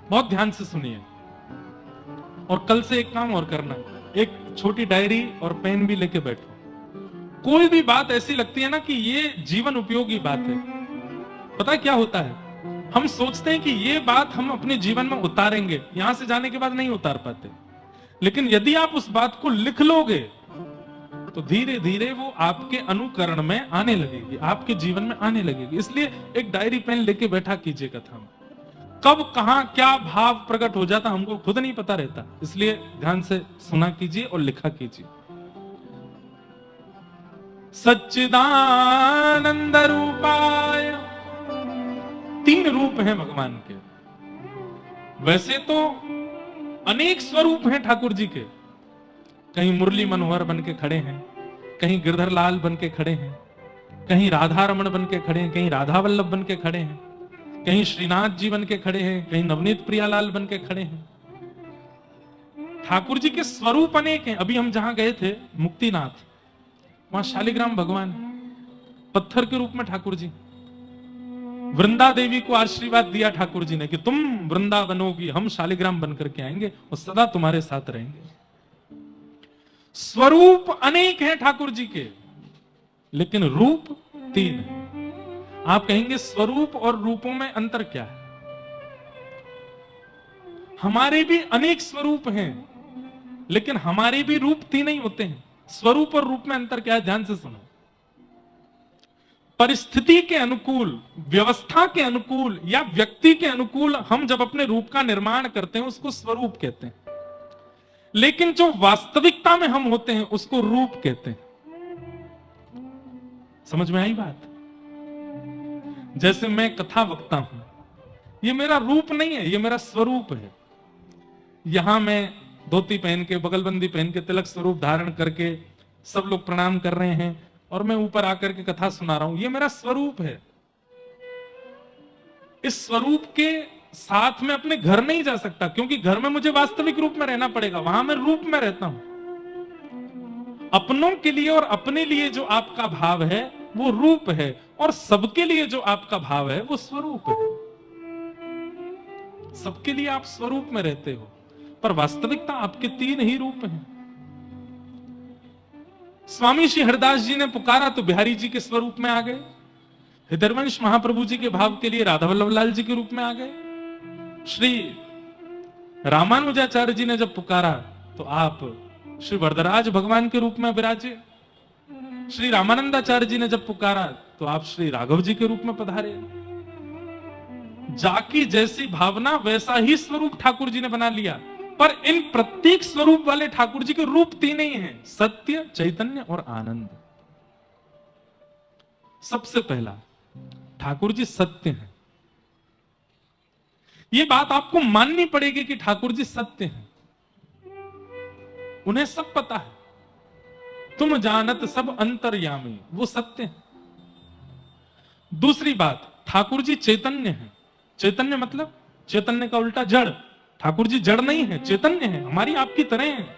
बहुत ध्यान से सुनिए, और कल से एक काम और करना, एक छोटी डायरी और पेन भी लेके बैठो। कोई भी बात ऐसी लगती है ना कि ये जीवन उपयोगी बात है, पता है क्या होता है, हम सोचते हैं कि ये बात हम अपने जीवन में उतारेंगे, यहां से जाने के बाद नहीं उतार पाते। लेकिन यदि आप उस बात को लिख लोगे तो धीरे धीरे वो आपके अनुकरण में आने लगेगी, आपके जीवन में आने लगेगी। इसलिए एक डायरी पेन लेके बैठा कीजिए कथा में। कब कहां क्या भाव प्रकट हो जाता हमको खुद नहीं पता रहता, इसलिए ध्यान से सुना कीजिए और लिखा कीजिए। सच्चिदानंद रूपाय, 3 रूप हैं भगवान के। वैसे तो अनेक स्वरूप हैं ठाकुर जी के, कहीं मुरली मनोहर बन के खड़े हैं, कहीं गिरधर लाल बन के खड़े हैं, कहीं राधा रमण बन के खड़े हैं, कहीं राधा वल्लभ बन के खड़े हैं, कहीं श्रीनाथ जी बन के खड़े हैं, कहीं नवनीत प्रियालाल बन के खड़े हैं। ठाकुर जी के स्वरूप अनेक हैं। अभी हम जहां गए थे मुक्तिनाथ, वहां शालिग्राम भगवान पत्थर के रूप में ठाकुर जी, वृंदा देवी को आशीर्वाद दिया ठाकुर जी ने कि तुम वृंदा बनोगी, हम शालिग्राम बनकर के आएंगे और सदा तुम्हारे साथ रहेंगे। स्वरूप अनेक हैं ठाकुर जी के, लेकिन रूप 3 है। आप कहेंगे स्वरूप और रूपों में अंतर क्या है? हमारे भी अनेक स्वरूप हैं, लेकिन हमारे भी रूप 3 ही होते हैं। स्वरूप और रूप में अंतर क्या है, ध्यान से सुनो। परिस्थिति के अनुकूल, व्यवस्था के अनुकूल या व्यक्ति के अनुकूल हम जब अपने रूप का निर्माण करते हैं उसको स्वरूप कहते हैं, लेकिन जो वास्तविकता में हम होते हैं उसको रूप कहते हैं। समझ में आई बात? जैसे मैं कथा वक्ता हूं, ये मेरा रूप नहीं है, ये मेरा स्वरूप है। यहां मैं धोती पहन के, बगलबंदी पहन के, तिलक स्वरूप धारण करके सब लोग प्रणाम कर रहे हैं और मैं ऊपर आकर के कथा सुना रहा हूं, ये मेरा स्वरूप है। इस स्वरूप के साथ में अपने घर नहीं जा सकता, क्योंकि घर में मुझे वास्तविक रूप में रहना पड़ेगा, वहां मैं रूप में रहता हूं। अपनों के लिए और अपने लिए जो आपका भाव है वो रूप है, और सबके लिए जो आपका भाव है वो स्वरूप है। सबके लिए आप स्वरूप में रहते हो, पर वास्तविकता आपके 3 ही रूप हैं। स्वामी श्री हरदास जी ने पुकारा तो बिहारी जी के स्वरूप में आ गए, हृदयवंश महाप्रभु जी के भाव के लिए राधा वल्लभ लाल जी के रूप में आ गए, श्री रामानुजाचार्य जी ने जब पुकारा तो आप श्री वरदराज भगवान के रूप में विराजे, श्री रामानंदाचार्य जी ने जब पुकारा तो आप श्री राघव जी के रूप में पधारे। जाकी जैसी भावना वैसा ही स्वरूप ठाकुर जी ने बना लिया, पर इन प्रत्येक स्वरूप वाले ठाकुर जी के रूप 3 ही हैं, सत्य, चैतन्य और आनंद। सबसे पहला, ठाकुर जी सत्य हैं। यह बात आपको माननी पड़ेगी कि ठाकुर जी सत्य हैं, उन्हें सब पता है। तुम जानत सब अंतर्यामी, वो सत्य हैं। दूसरी बात, ठाकुर जी चैतन्य हैं। चैतन्य मतलब चैतन्य का उल्टा जड़। ठाकुर जी जड़ नहीं है, चैतन्य है, हमारी आपकी तरह है।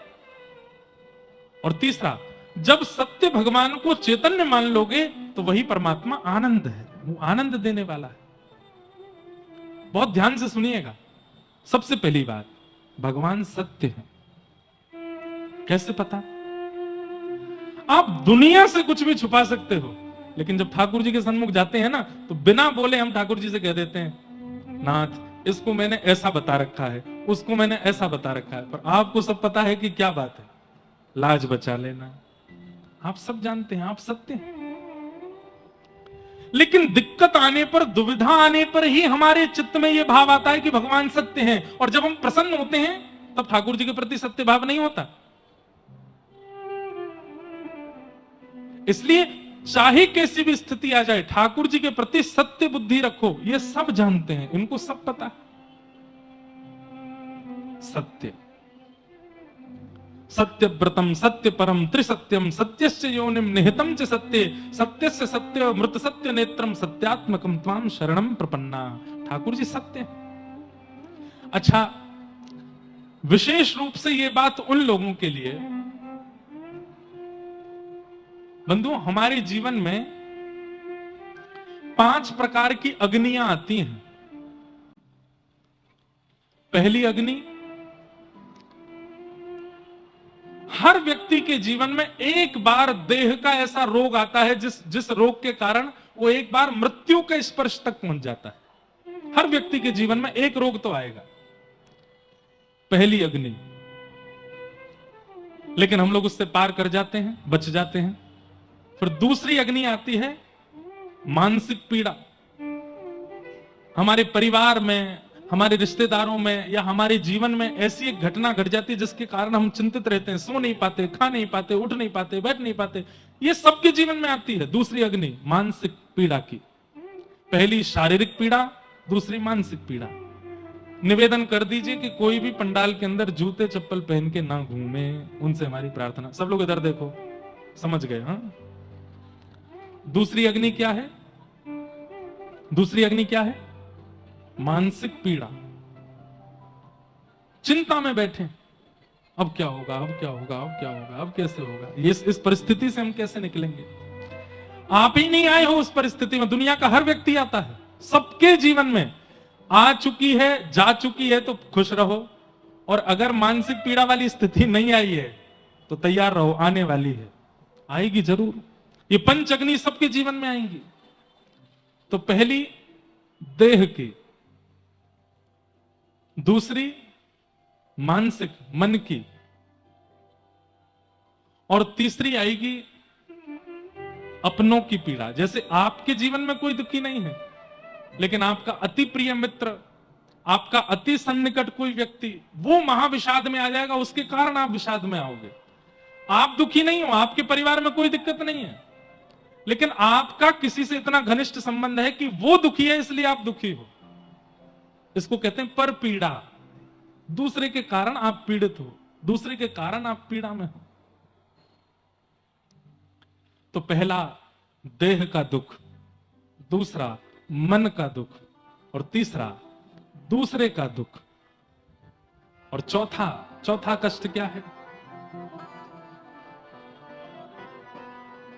और तीसरा, जब सत्य भगवान को चैतन्य मान लोगे तो वही परमात्मा आनंद है, वो आनंद देने वाला है। बहुत ध्यान से सुनिएगा। सबसे पहली बात, भगवान सत्य है। कैसे पता? आप दुनिया से कुछ भी छुपा सकते हो, लेकिन जब ठाकुर जी के सन्मुख जाते हैं ना तो बिना बोले हम ठाकुर जी से कह देते हैं, नाथ इसको मैंने ऐसा बता रखा है, उसको मैंने ऐसा बता रखा है, पर आपको सब पता है कि क्या बात है। लाज बचा लेना, आप सब जानते हैं, आप सत्य हैं। लेकिन दिक्कत आने पर, दुविधा आने पर ही हमारे चित्त में यह भाव आता है कि भगवान सत्य हैं, और जब हम प्रसन्न होते हैं तब ठाकुर जी के प्रति सत्य भाव नहीं होता। इसलिए चाहे कैसी भी स्थिति आ जाए, ठाकुर जी के प्रति सत्य बुद्धि रखो। ये सब जानते हैं, इनको सब पता है। सत्य, सत्य व्रतम सत्य परम त्रिसत्यम, सत्यस्य योनिम निहितम च सत्ये, सत्यस्य सत्य मृत सत्य नेत्रम, सत्यात्मकम त्वाम शरणम प्रपन्ना। ठाकुर जी सत्य हैं। अच्छा, विशेष रूप से यह बात उन लोगों के लिए, बंधुओं, हमारे जीवन में 5 प्रकार की अग्नियां आती हैं। पहली अग्नि, हर व्यक्ति के जीवन में एक बार देह का ऐसा रोग आता है जिस रोग के कारण वो एक बार मृत्यु के स्पर्श तक पहुंच जाता है। हर व्यक्ति के जीवन में एक रोग तो आएगा, पहली अग्नि। लेकिन हम लोग उससे पार कर जाते हैं, बच जाते हैं। फिर दूसरी अग्नि आती है, मानसिक पीड़ा। हमारे परिवार में, हमारे रिश्तेदारों में या हमारे जीवन में ऐसी एक घटना घट जाती है जिसके कारण हम चिंतित रहते हैं, सो नहीं पाते, खा नहीं पाते, उठ नहीं पाते, बैठ नहीं पाते। ये सबके जीवन में आती है दूसरी अग्नि, मानसिक पीड़ा की। पहली शारीरिक पीड़ा, दूसरी मानसिक पीड़ा। निवेदन कर दीजिए कि कोई भी पंडाल के अंदर जूते चप्पल पहन के ना घूमे, उनसे हमारी प्रार्थना। सब लोग इधर देखो, समझ गए? हाँ। दूसरी अग्नि क्या है? दूसरी अग्नि क्या है? मानसिक पीड़ा। चिंता में बैठे, अब क्या होगा, अब क्या होगा, अब क्या होगा, अब कैसे होगा, ये इस परिस्थिति से हम कैसे निकलेंगे? आप ही नहीं आए हो उस परिस्थिति में, दुनिया का हर व्यक्ति आता है, सबके जीवन में आ चुकी है, जा चुकी है, तो खुश रहो। और अगर मानसिक पीड़ा वाली स्थिति नहीं आई है तो तैयार रहो, आने वाली है, आएगी जरूर। ये पंच अग्नि सबके जीवन में आएंगी। तो पहली देह की, दूसरी मानसिक मन की, और तीसरी आएगी अपनों की पीड़ा। जैसे आपके जीवन में कोई दुखी नहीं है, लेकिन आपका अति प्रिय मित्र, आपका अति सन्निकट कोई व्यक्ति, वो महाविषाद में आ जाएगा, उसके कारण आप विषाद में आओगे। आप दुखी नहीं हो, आपके परिवार में कोई दिक्कत नहीं है, लेकिन आपका किसी से इतना घनिष्ठ संबंध है कि वो दुखी है, इसलिए आप दुखी हो। इसको कहते हैं पर पीड़ा। दूसरे के कारण आप पीड़ित हो, दूसरे के कारण आप पीड़ा में हो। तो पहला देह का दुख, दूसरा मन का दुख, और तीसरा दूसरे का दुख, और चौथा कष्ट क्या है?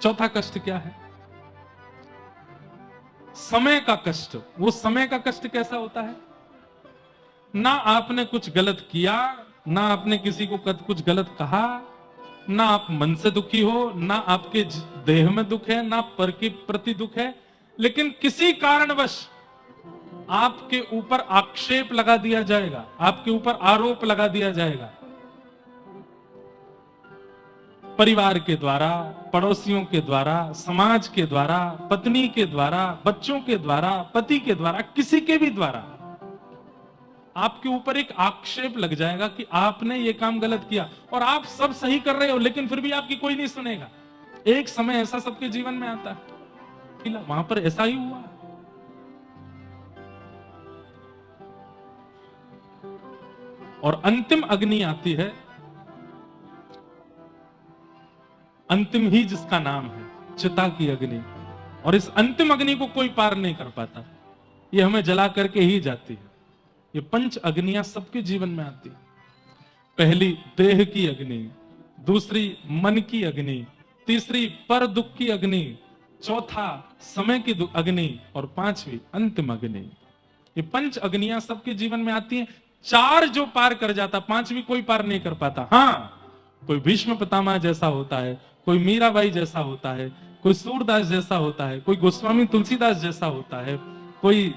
चौथा कष्ट क्या है? समय का कष्ट। वो समय का कष्ट कैसा होता है? ना आपने कुछ गलत किया, ना आपने किसी को कुछ गलत कहा, ना आप मन से दुखी हो, ना आपके देह में दुख है, ना पर के प्रति दुख है, लेकिन किसी कारणवश आपके ऊपर आक्षेप लगा दिया जाएगा, आपके ऊपर आरोप लगा दिया जाएगा, परिवार के द्वारा, पड़ोसियों के द्वारा, समाज के द्वारा, पत्नी के द्वारा, बच्चों के द्वारा, पति के द्वारा, किसी के भी द्वारा आपके ऊपर एक आक्षेप लग जाएगा कि आपने ये काम गलत किया, और आप सब सही कर रहे हो, लेकिन फिर भी आपकी कोई नहीं सुनेगा। एक समय ऐसा सबके जीवन में आता है, वहां पर ऐसा ही हुआ। और अंतिम अग्नि आती है, अंतिम ही जिसका नाम है चिता की अग्नि। और इस अंतिम अग्नि को कोई पार नहीं कर पाता, ये हमें जला करके ही जाती है। ये पंच अग्नियां सबके जीवन में आती है। पहली देह की अग्नि, दूसरी मन की अग्नि, तीसरी पर दुख की अग्नि, चौथा समय की अग्नि, और पांचवी अंतिम अग्नि। ये पंच अग्नियां सबके जीवन में आती हैं। चार जो पार कर जाता, पांचवी कोई पार नहीं कर पाता। हाँ, कोई भीष्म पितामह जैसा होता है, कोई मीराबाई जैसा होता है, कोई सूरदास जैसा होता है, कोई गोस्वामी तुलसीदास जैसा होता है, कोई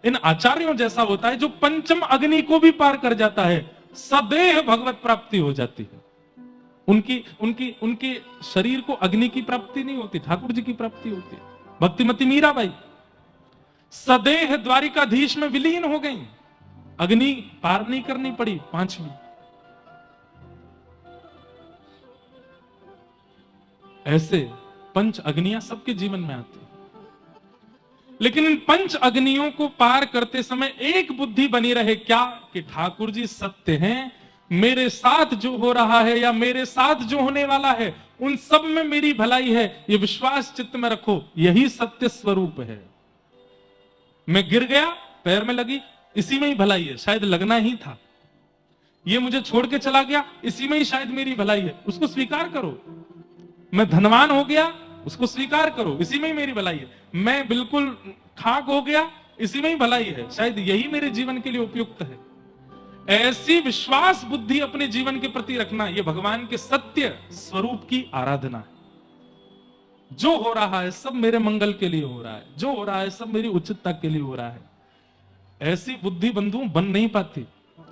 इन आचार्यों जैसा होता है जो पंचम अग्नि को भी पार कर जाता है। सदैव भगवत प्राप्ति हो जाती है। उनके शरीर को अग्नि की प्राप्ति नहीं होती, ठाकुर जी की प्राप्ति होती है। भक्तिमती मीराबाई सदैव द्वारिकाधीश में विलीन हो गई, अग्नि पार नहीं करनी पड़ी, पांचवी। ऐसे पंच अग्नियां सबके जीवन में आती है। लेकिन इन पंच अग्नियों को पार करते समय एक बुद्धि बनी रहे, क्या? कि ठाकुर जी सत्य हैं, मेरे साथ जो हो रहा है या मेरे साथ जो होने वाला है उन सब में मेरी भलाई है, ये विश्वास चित्त में रखो। यही सत्य स्वरूप है। मैं गिर गया, पैर में लगी, इसी में ही भलाई है, शायद लगना ही था। ये मुझे छोड़ के चला गया, इसी में ही शायद मेरी भलाई है, उसको स्वीकार करो। मैं धनवान हो गया, उसको स्वीकार करो, इसी में ही मेरी भलाई है। मैं बिल्कुल खाक हो गया, इसी में ही भलाई है, शायद यही मेरे जीवन के लिए उपयुक्त है। ऐसी विश्वास बुद्धि अपने जीवन के प्रति रखना, यह भगवान के सत्य स्वरूप की आराधना है। जो हो रहा है सब मेरे मंगल के लिए हो रहा है, जो हो रहा है सब मेरी उचितता के लिए हो रहा है। ऐसी बुद्धि बंधु बन नहीं पाती,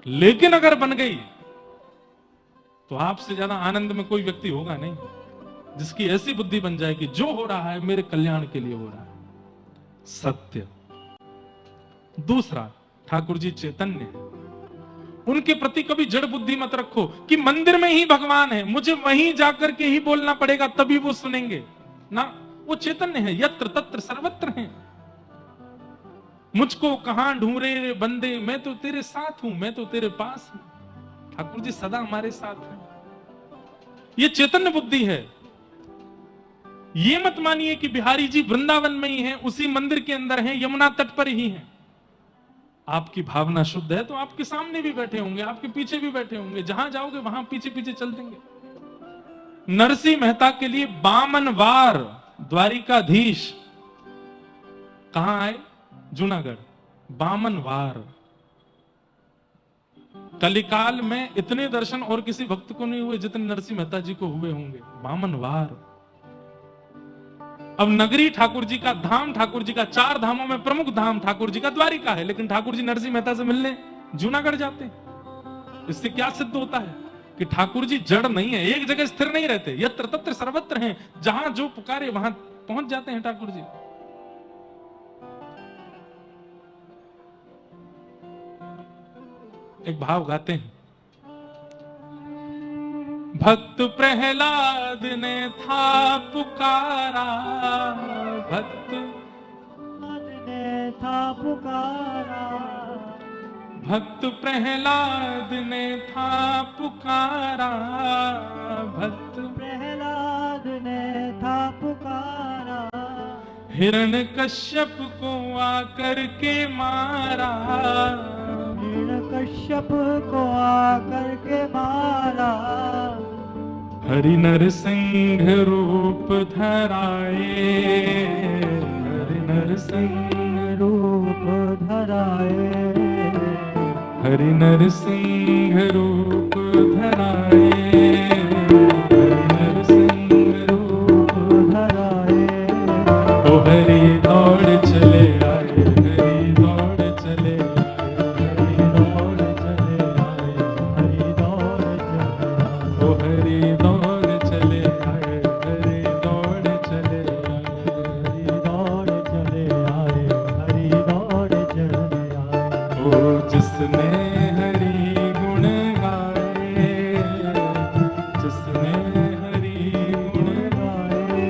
लेकिन अगर बन गई तो आपसे ज्यादा आनंद में कोई व्यक्ति होगा नहीं, जिसकी ऐसी बुद्धि बन जाए कि जो हो रहा है मेरे कल्याण के लिए हो रहा है। सत्य। दूसरा, ठाकुर जी चैतन्य है, उनके प्रति कभी जड़ बुद्धि मत रखो कि मंदिर में ही भगवान है, मुझे वहीं जाकर के ही बोलना पड़ेगा तभी वो सुनेंगे ना। वो चैतन्य है, यत्र तत्र सर्वत्र है। मुझको कहां ढूंढे रे बंदे, मैं तो तेरे साथ हूं, मैं तो तेरे पास हूं। ठाकुर जी सदा हमारे साथ हैं। ये चैतन्य बुद्धि है। ये मत मानिए कि बिहारी जी वृंदावन में ही हैं, उसी मंदिर के अंदर हैं, यमुना तट पर ही हैं। आपकी भावना शुद्ध है तो आपके सामने भी बैठे होंगे, आपके पीछे भी बैठे होंगे, जहां जाओगे वहां पीछे पीछे चल देंगे। नरसिंह मेहता के लिए बामनवार द्वारिकाधीश कहां आए? जूनागढ़। बामनवार। कलिकाल में इतने दर्शन और किसी भक्त को नहीं हुए जितने नरसिंह मेहता जी को हुए होंगे। बामनवार। अब नगरी ठाकुर जी का धाम, ठाकुर जी का 4 धामों में प्रमुख धाम ठाकुर जी का द्वारिका है, लेकिन ठाकुर जी नरसिंह मेहता से मिलने जूनागढ़ जाते हैं। इससे क्या सिद्ध होता है कि ठाकुर जी जड़ नहीं है, एक जगह स्थिर नहीं रहते, यत्र तत्र सर्वत्र हैं, जहां जो पुकारे वहां पहुंच जाते हैं ठाकुर जी। एक भाव गाते हैं, भक्त प्रहलाद ने था पुकारा, भक्त ने था पुकारा, भक्त प्रहलाद ने था पुकारा, भक्त प्रहलाद ने था पुकारा, हिरण्यकश्यप को आकर के मारा, हिरण्यकश्यप को आकर के मारा, हरि नरसिंह रूप धराए, हरि नरसिंह रूप धराए, हरि नरसिंह रूप धराए, हरि नरसिंह रूप धराए। ओ हरि दौड़ चले आए, हरि दौड़ चले आए, हरि दौड़ चले आए, हरि दौड़ चले आए। ओ हरि दौड़ चले आए, हरि दौड़ चले आए, हरि दौड़ चले आए, हरि दौड़ चले आए। ओ जिसने हरि गुण गाए, जिसने हरि गुण गाए,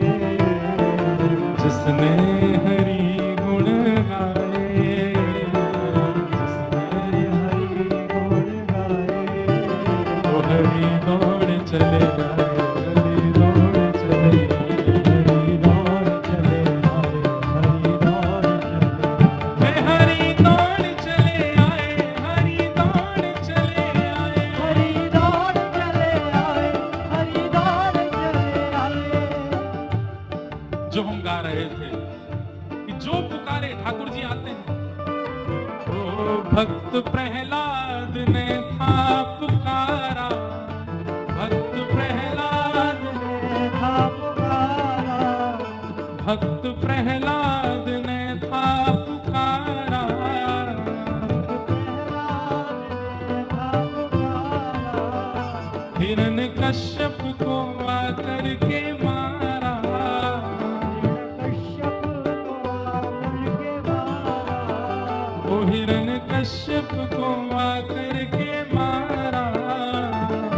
जिसने हरि गुण गाए, जिसने हरि गुण गाए। ओ हरि दौड़ चले आए, हरि दौड़ चले आए, हरि दौड़ चले आए, हरि दौड़ चले आए। हरि दौड़ चले आए, हरि दौड़ चले आए, हरि दौड़ चले आए, हरि दौड़ चले आए। जो हम गा रहे थे कि जो पुकारे ठाकुर जी आते हैं। ओ भक्त प्रहलाद ने था पुकारा, भक्त प्रहलाद ने था पुकारा, भक्त प्रहलाद ने था पुकारा, हिरण्यकश्यप को आकर के मारा, हिरण्यकश्यप को आकर के मारा, ओ हिरण्यकश्यप को आकर के मारा,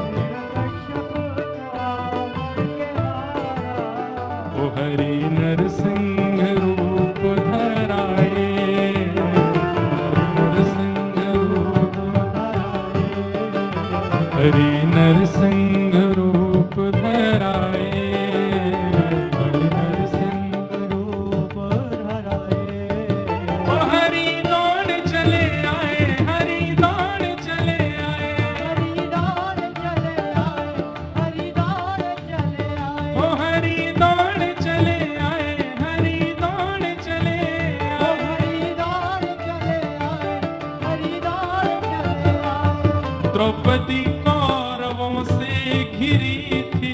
हिरण्यकश्यप को आकर के मारा। ओ हरि नरसिंह रूप धराए, हरि नरसिंह रूप धराए, हरि नरसिंह रूप धराए। ओ हरि दौड़ चले द्रौपदी कौरवों से घिरी थी,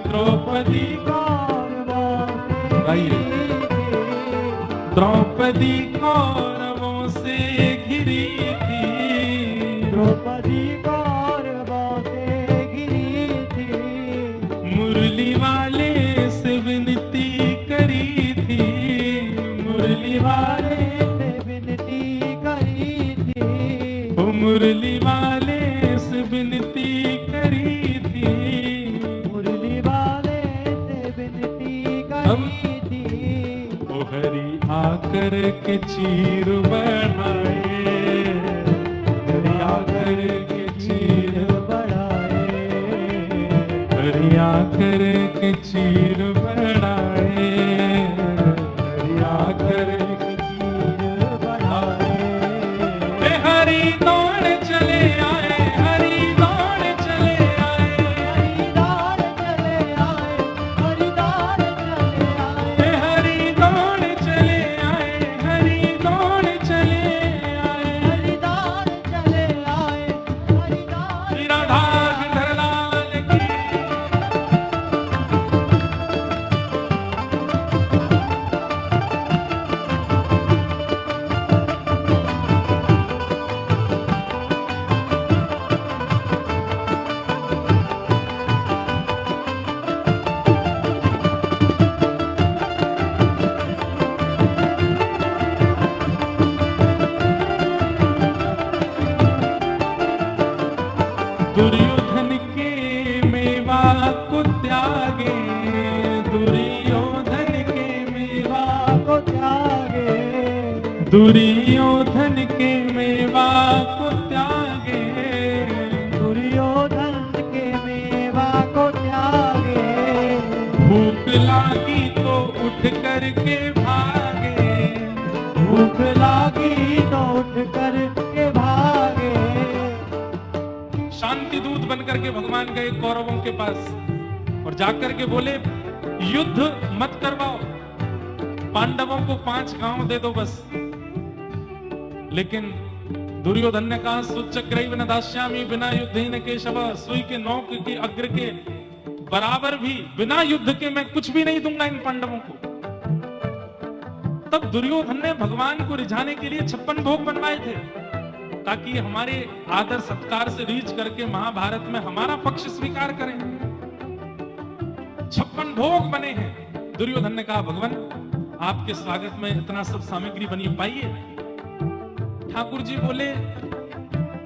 द्रौपदी द्रौपदी कौरवों से घिरी थी, द्रौपदी कौरवों से घिरी थी। मुरली वाले से विनती करी थी, मुरली वाले से विनती करी थी। ओ मुरली वाले से विनती करी थी, मुरली वाले से विनती करी थी। ओ हरि आकर के चीर बढ़ाए, हरि आकर के चीर बढ़ाए, हरि आकर के चीर बढ़ाए, हरि आकर के चीर बढ़ाए। हरि दौड़ चले आए, हरि दौड़ चले आए, हरिदार चले आए, हरिदार चले आए। हरि दौड़ चले आए, हरि दौड़ चले आए, हरिदार चले आए, हरिदार श्री राधा गिरधरलाल की। दुर्योधन के मेवा को त्यागे, दुर्योधन के मेवा को त्यागे, दुर्योधन के मेवा को त्यागे, दुर्योधन के मेवा को त्यागे। भूख लागी तो उठ करके भागे, भूख लागी तो उठ कर के भागे। शांति दूत बनकर के भगवान गए कौरवों के पास और जाकर के बोले युद्ध मत करवाओ, पांडवों को 5 गांव दे दो बस। लेकिन दुर्योधन ने कहा सुचक्रैव न दास्यामि बिना युद्धेन केशव, सुई के नोक के अग्र के बराबर भी बिना युद्ध के मैं कुछ भी नहीं दूंगा इन पांडवों को। तब दुर्योधन ने भगवान को रिझाने के लिए 56 भोग बनवाए थे ताकि हमारे आदर सत्कार से रीच करके महाभारत में हमारा पक्ष स्वीकार करें। 56 भोग बने हैं। दुर्योधन ने कहा भगवान आपके स्वागत में इतना सब सामग्री बनी पाइए। ठाकुर जी बोले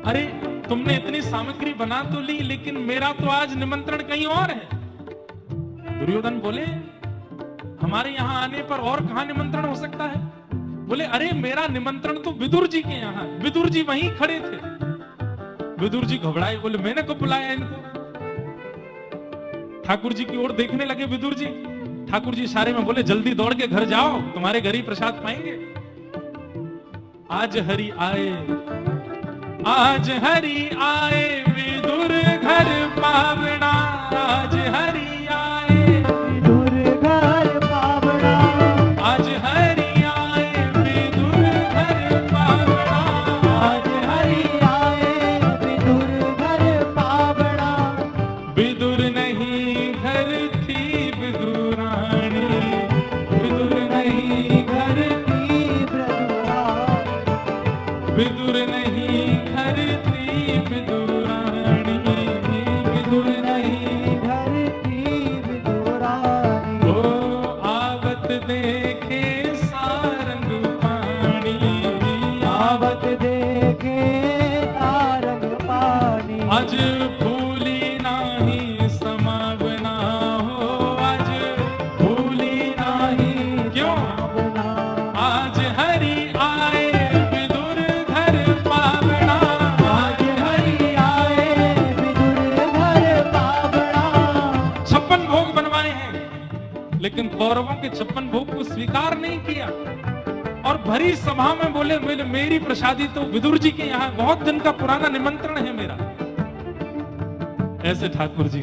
अरे तुमने इतनी सामग्री बना तो ली लेकिन मेरा तो आज निमंत्रण कहीं और है। दुर्योधन बोले हमारे यहाँ आने पर और कहां निमंत्रण हो सकता है। बोले अरे मेरा निमंत्रण तो विदुर जी के यहाँ, विदुर जी वहीं खड़े थे। विदुर जी घबराए, बोले मैंने कब बुलाया इनको। ठाकुर जी की ओर देखने लगे विदुर जी। ठाकुर जी इशारे में बोले जल्दी दौड़ के घर जाओ, तुम्हारे घर ही प्रसाद पाएंगे। आज हरि आए, आज हरि आए विदुर घर पावना, आज हरि आए विदुर घर पावना, आज हरि आए विदुर घर पावना, आज हरि आए विदुर घर पावना। विदुर नहीं घर थी विदुरानी, विदुर नहीं घर की ब्रजरानी, विदुर नहीं घर थी विदुरानी, विदुर नहीं घर की विदुरानी। ओ आवत देखे सारंग पानी, आवत देखे तारंग पानी। आज भूली नाही समावना हो, आज भूली नाही क्यों। पावना, आज हरि आए विदुर घर पावना, आज हरि आए विदुर घर पावना। 56 भोग बनवाए हैं लेकिन कौरवों के 56 भोग को स्वीकार नहीं किया और भरी सभा में बोले मेरी प्रसादी तो विदुर जी के यहाँ, बहुत दिन का पुराना निमंत्रण है मेरा। ऐसे ठाकुर जी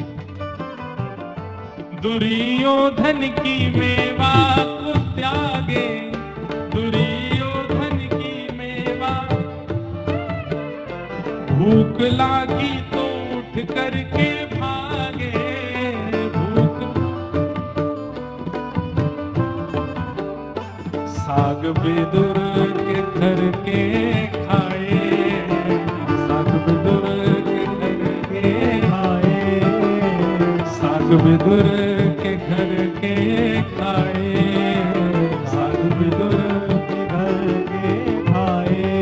दुर्योधन की मेवा को त्यागे, दुर्योधन की मेवा भूख लागी तो उठ करके भागे, भूख साग बिदुर के घर के खाए, साग बिदुर के घर के खाए, साग बिदुर के घर के खाए, साग बिदुर के घर के खाए।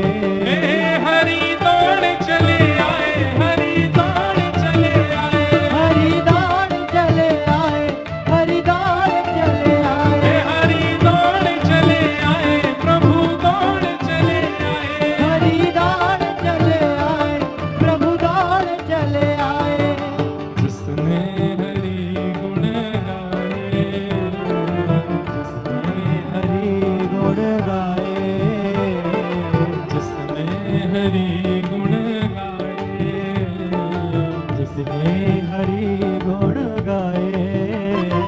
हरि दौड़ चले आए, हरि दौड़ चले आए, हरि दौड़ चले आए, हरि दौड़ चले आए, हरि दौड़ चले आए, प्रभु दौड़ चले आए, हरि दौड़ चले आए, प्रभु दौड़ चले आए। जिसने हरि गुण गाए, जिसने हरि गुण गाए, जिसने हरि गुण गाए, जिसने हरि गुण गाए।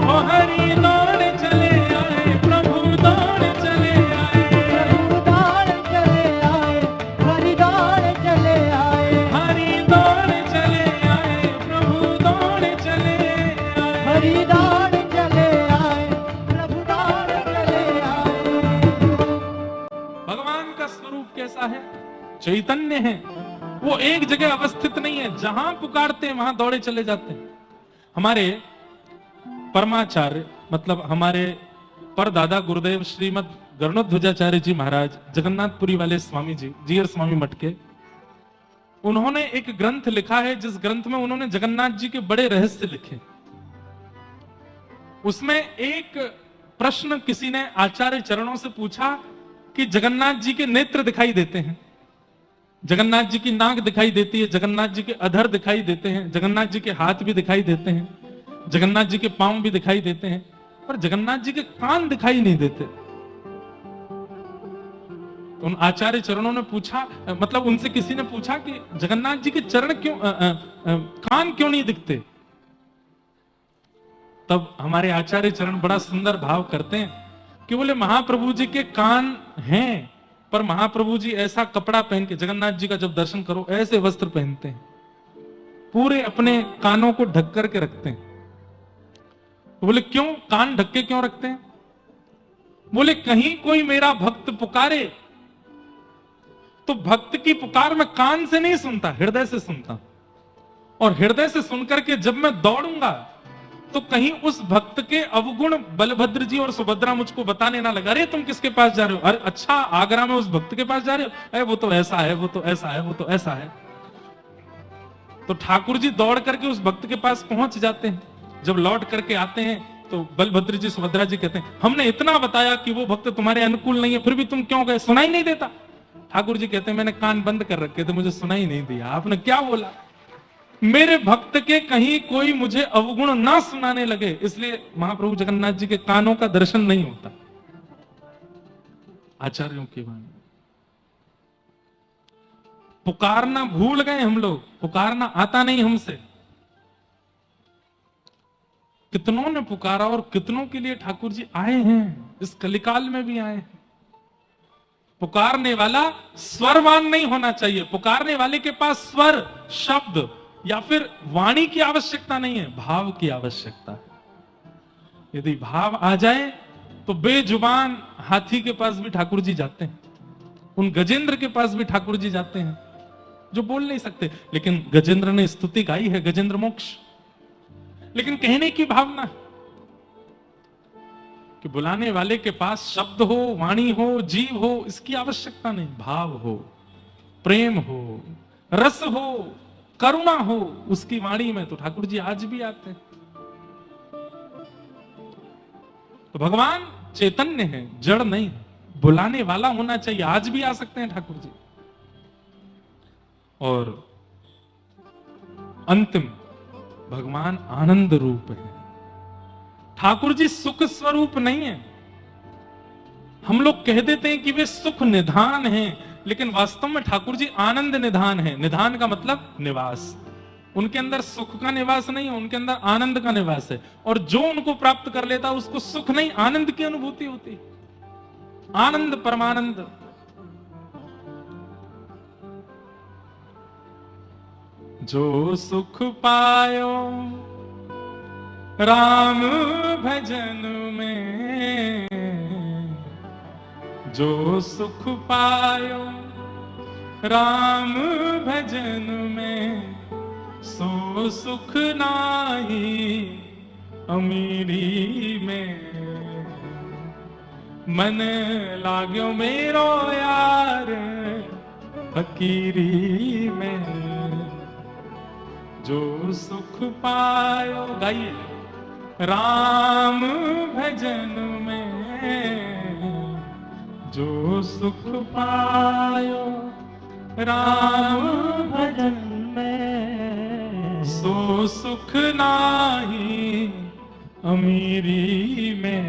ओ हरि दौड़ चले आए, प्रभु दौड़ चले आए, प्रभु दौड़ चले आए, हरि दौड़ चले आए, हरि दौड़ चले आए, प्रभु दौड़ चले आए। हरि दौड़ चले आए, प्रभु दौड़ चले आए। भगवान का स्वरूप कैसा है? चैतन्य है। वो एक जगह अवस्थित नहीं है, जहां पुकारते हैं वहां दौड़े चले जाते हैं। हमारे परमाचार्य मतलब हमारे परदादा गुरुदेव श्रीमद गरुणध्वजाचार्य जी महाराज जगन्नाथपुरी वाले स्वामी जी, जीयर स्वामी मठ के, उन्होंने एक ग्रंथ लिखा है, जिस ग्रंथ में उन्होंने जगन्नाथ जी के बड़े रहस्य लिखे। उसमें एक प्रश्न किसी ने आचार्य चरणों से पूछा कि जगन्नाथ जी के नेत्र दिखाई देते हैं, जगन्नाथ जी की नाक दिखाई देती है, जगन्नाथ जी के अधर दिखाई देते हैं, जगन्नाथ जी के हाथ भी दिखाई देते हैं, जगन्नाथ जी के पांव भी दिखाई देते हैं, पर जगन्नाथ जी के कान दिखाई नहीं देते। तो उन आचार्य चरणों ने पूछा, मतलब उनसे किसी ने पूछा कि जगन्नाथ जी के चरण क्यों कान क्यों नहीं दिखते? तब हमारे आचार्य चरण बड़ा सुंदर भाव करते हैं कि बोले महाप्रभु जी के कान हैं, पर महाप्रभु जी ऐसा कपड़ा पहन के, जगन्नाथ जी का जब दर्शन करो ऐसे वस्त्र पहनते हैं, पूरे अपने कानों को ढक करके रखते हैं। तो बोले क्यों कान ढक के क्यों रखते हैं? बोले कहीं कोई मेरा भक्त पुकारे तो भक्त की पुकार मैं कान से नहीं सुनता, हृदय से सुनता, और हृदय से सुनकर के जब मैं दौड़ूंगा तो कहीं उस भक्त के अवगुण बलभद्र जी और सुभद्रा मुझको बताने ना लगा, अरे तुम किसके पास जा रहे हो? अरे अच्छा आगरा में उस भक्त के पास जा रहे हो? अरे वो तो ऐसा है, वो तो ऐसा है, वो तो ऐसा है। तो ठाकुर जी दौड़ करके उस भक्त के पास पहुंच जाते हैं। जब लौट करके आते हैं तो बलभद्र जी सुभद्रा जी कहते हैं हमने इतना बताया कि वो भक्त तुम्हारे अनुकूल नहीं है, फिर भी तुम क्यों गए? सुनाई नहीं देता? ठाकुर जी कहते हैं मैंने कान बंद कर रखे थे, मुझे सुनाई नहीं दिया। आपने क्या बोला? मेरे भक्त के कहीं कोई मुझे अवगुण ना सुनाने लगे, इसलिए महाप्रभु जगन्नाथ जी के कानों का दर्शन नहीं होता। आचार्यों की वाणी। पुकारना भूल गए हम लोग, पुकारना आता नहीं हमसे। कितनों ने पुकारा और कितनों के लिए ठाकुर जी आए हैं, इस कलिकाल में भी आए हैं। पुकारने वाला स्वरवान नहीं होना चाहिए, पुकारने वाले के पास स्वर, शब्द या फिर वाणी की आवश्यकता नहीं है, भाव की आवश्यकता है। यदि भाव आ जाए तो बेजुबान हाथी के पास भी ठाकुर जी जाते हैं, उन गजेंद्र के पास भी ठाकुर जी जाते हैं जो बोल नहीं सकते, लेकिन गजेंद्र ने स्तुति गाई है, गजेंद्र मोक्ष। लेकिन कहने की भावना कि बुलाने वाले के पास शब्द हो, वाणी हो, जीव हो, इसकी आवश्यकता नहीं, भाव हो, प्रेम हो, रस हो, करुणा हो उसकी वाणी में, तो ठाकुर जी आज भी आते हैं। तो भगवान चैतन्य है, जड़ नहीं है, बुलाने वाला होना चाहिए, आज भी आ सकते हैं ठाकुर जी। और अंतिम भगवान आनंद रूप है। ठाकुर जी सुख स्वरूप नहीं है। हम लोग कह देते हैं कि वे सुख निधान हैं, लेकिन वास्तव में ठाकुर जी आनंद निधान है। निधान का मतलब निवास। उनके अंदर सुख का निवास नहीं है, उनके अंदर आनंद का निवास है। और जो उनको प्राप्त कर लेता है उसको सुख नहीं, आनंद की अनुभूति होती है। आनंद परमानंद। जो सुख पायो राम भजन में, जो सुख पायो राम भजन में, सो सुख नाही अमीरी में। मन लाग्यो मेरो यार फकीरी में, जो सुख पायो, गाइए, राम भजन में, जो सुख पायो राम भजन में, सो सुख नाही अमीरी में,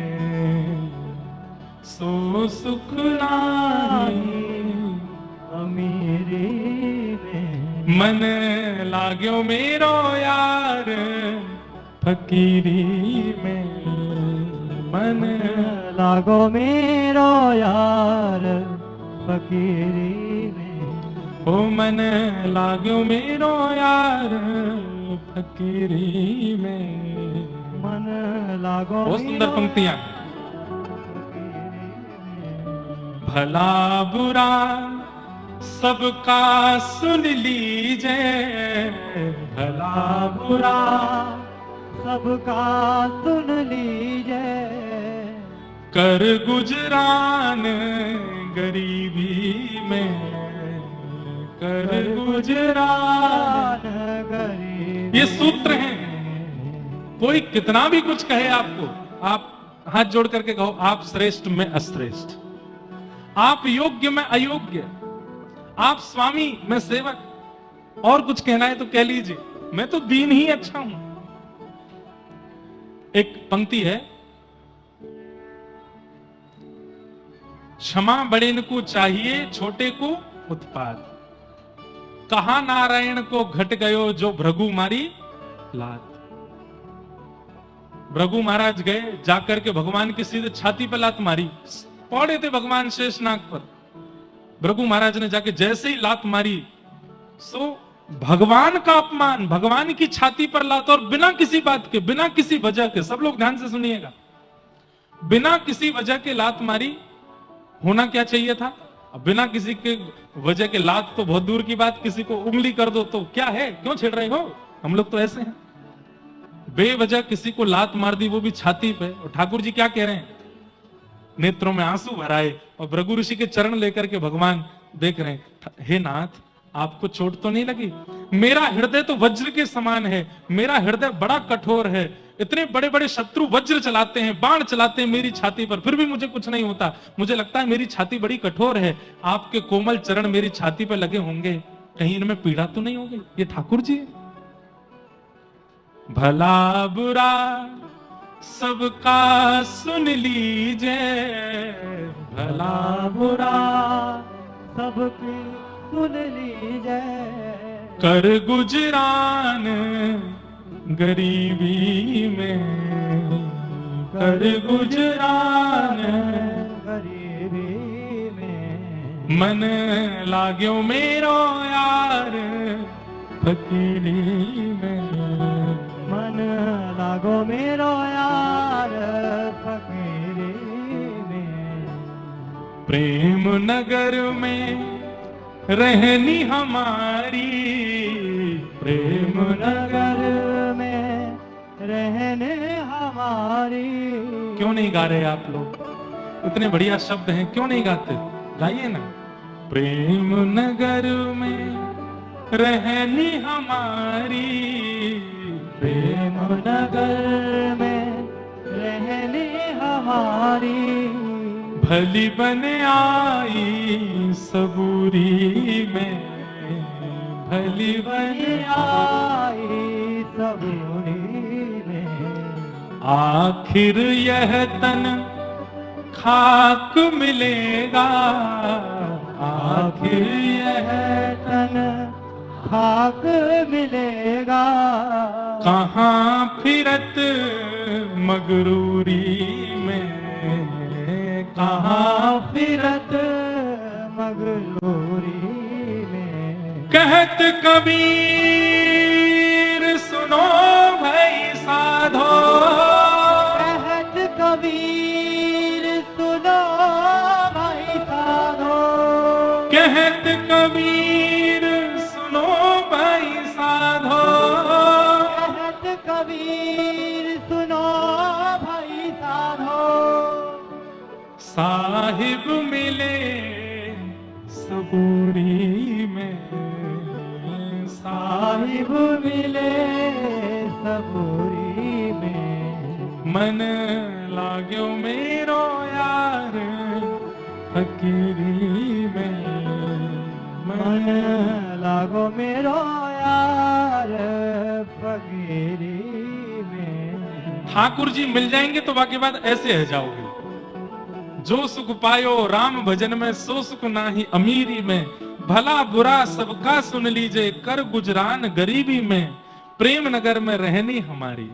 सो सुख नाही अमीरी में। मन लाग्यो मेरो यार फकीरी में, मन लागो मेरो यार फकीरी में। ओ मन लाग्यो मेरो यार फकीरी में। मन लागो बहुत सुंदर मेरो पंक्तियां। फकीरी में। भला बुरा सबका सुन लीजिए, भला बुरा सबका सुन लीजिए, कर गुजरान गरीबी में, कर गुजरान। गरीबी। ये सूत्र हैं। कोई कितना भी कुछ कहे आपको, आप हाथ जोड़ करके कहो, आप श्रेष्ठ मैं अश्रेष्ठ, आप योग्य मैं अयोग्य, आप स्वामी मैं सेवक, और कुछ कहना है तो कह लीजिए, मैं तो दीन ही अच्छा हूं। एक पंक्ति है, क्षमा बड़े को चाहिए छोटे को उत्पाद, कहा नारायण को घट गयो जो भृगु मारी लात। भृगु महाराज गए, जाकर के भगवान की सीधे छाती पर लात मारी, पौड़े थे भगवान शेषनाग पर। भृगु महाराज ने जाके जैसे ही लात मारी, सो भगवान का अपमान, भगवान की छाती पर लात, और बिना किसी बात के, बिना किसी वजह के, सब लोग ध्यान से सुनिएगा, बिना किसी वजह के लात मारी। होना क्या चाहिए था? बिना किसी के वजह के लात तो बहुत दूर की बात, किसी को उंगली कर दो तो क्या है, क्यों छेड़ रहे हो? हम लोग तो ऐसे हैं, बेवजह किसी को लात मार दी, वो भी छाती पे। और ठाकुर जी क्या कह रहे हैं? नेत्रों में आंसू भराए और भृगु ऋषि के चरण लेकर के भगवान देख रहे हैं, हे नाथ आपको चोट तो नहीं लगी? मेरा हृदय तो वज्र के समान है, मेरा हृदय बड़ा कठोर है, इतने बड़े बड़े शत्रु वज्र चलाते हैं, बाण चलाते हैं मेरी छाती पर, फिर भी मुझे कुछ नहीं होता। मुझे लगता है मेरी छाती बड़ी कठोर है, आपके कोमल चरण मेरी छाती पर लगे होंगे, कहीं इनमें पीड़ा तो नहीं होगी? ये ठाकुर जी है। भला बुरा सबका सुन लीजिए, भला बुरा सबकी सुन लीजिए, कर गुजरान गरीबी में, कर गुजरान गरीबी में। मन लाग्यो मेरो यार फकीरी में, मन लागो मेरो यार फकीरी में। प्रेम नगर में रहनी हमारी, प्रेम नगर में रहने हमारी। क्यों नहीं गा रहे आप लोग? इतने बढ़िया शब्द हैं, क्यों नहीं गाते? गाइए ना। प्रेम नगर में रहनी हमारी, प्रेम नगर में रहने हमारी। भली बन आई सबूरी में, भली बन आई सबूरी में। आखिर यह तन खाक मिलेगा, आखिर यह तन खाक मिलेगा। कहाँ फिरत मगरूरी में, कहाँ फिरत मगरूरी में। कहत कबीर सुनो भाई साधो, कहत कबीर सुनो भाई साधो, कहत कबीर सुनो भाई साधो, कहत कबीर सुनो भाई साधो। साहिब मिले सबूरी में, साहिब मिले सबूरी में, मन लाग्यो मेरो यार फकीरी में, मन लागो मेरो यार फकीरी में। ठाकुर जी मिल जाएंगे तो बाकी बात ऐसे है जाओगे। जो सुख पायो राम भजन में, सो सुख नाही अमीरी में, भला बुरा सबका सुन लीजिए, कर गुजरान गरीबी में, प्रेम नगर में रहनी हमारी।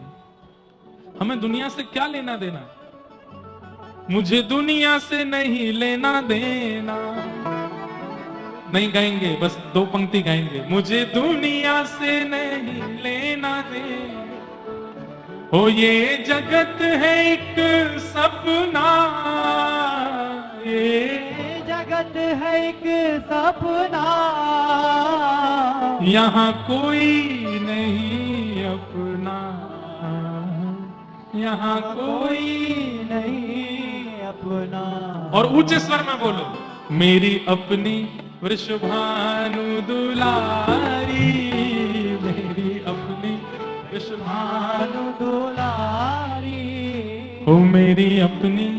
हमें दुनिया से क्या लेना देना, मुझे दुनिया से नहीं लेना देना। नहीं गाएंगे, बस 2 पंक्ति गाएंगे। मुझे दुनिया से नहीं लेना देना, ओ ये जगत है एक सपना, ये जगत है एक सपना, यहाँ कोई नहीं अपना, यहाँ कोई नहीं अपना। और ऊंचे स्वर में बोलो, मेरी अपनी वृषभानु दुलारी, मेरी अपनी वृषभानु दुलारी, ओ मेरी अपनी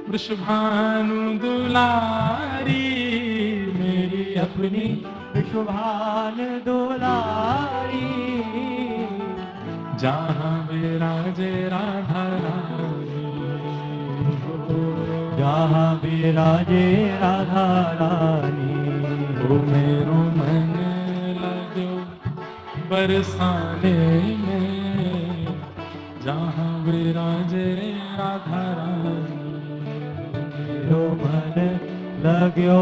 वृषभानु दुलारी, मेरी अपनी शुभान दुलारी, जहाँ विराजे राधा रानी, जहाँ विराजे राधा रानी, ओ मेरो मन लगो बरसाने में, जहाँ विराजे राधा रानी, मेरो मन लग्यो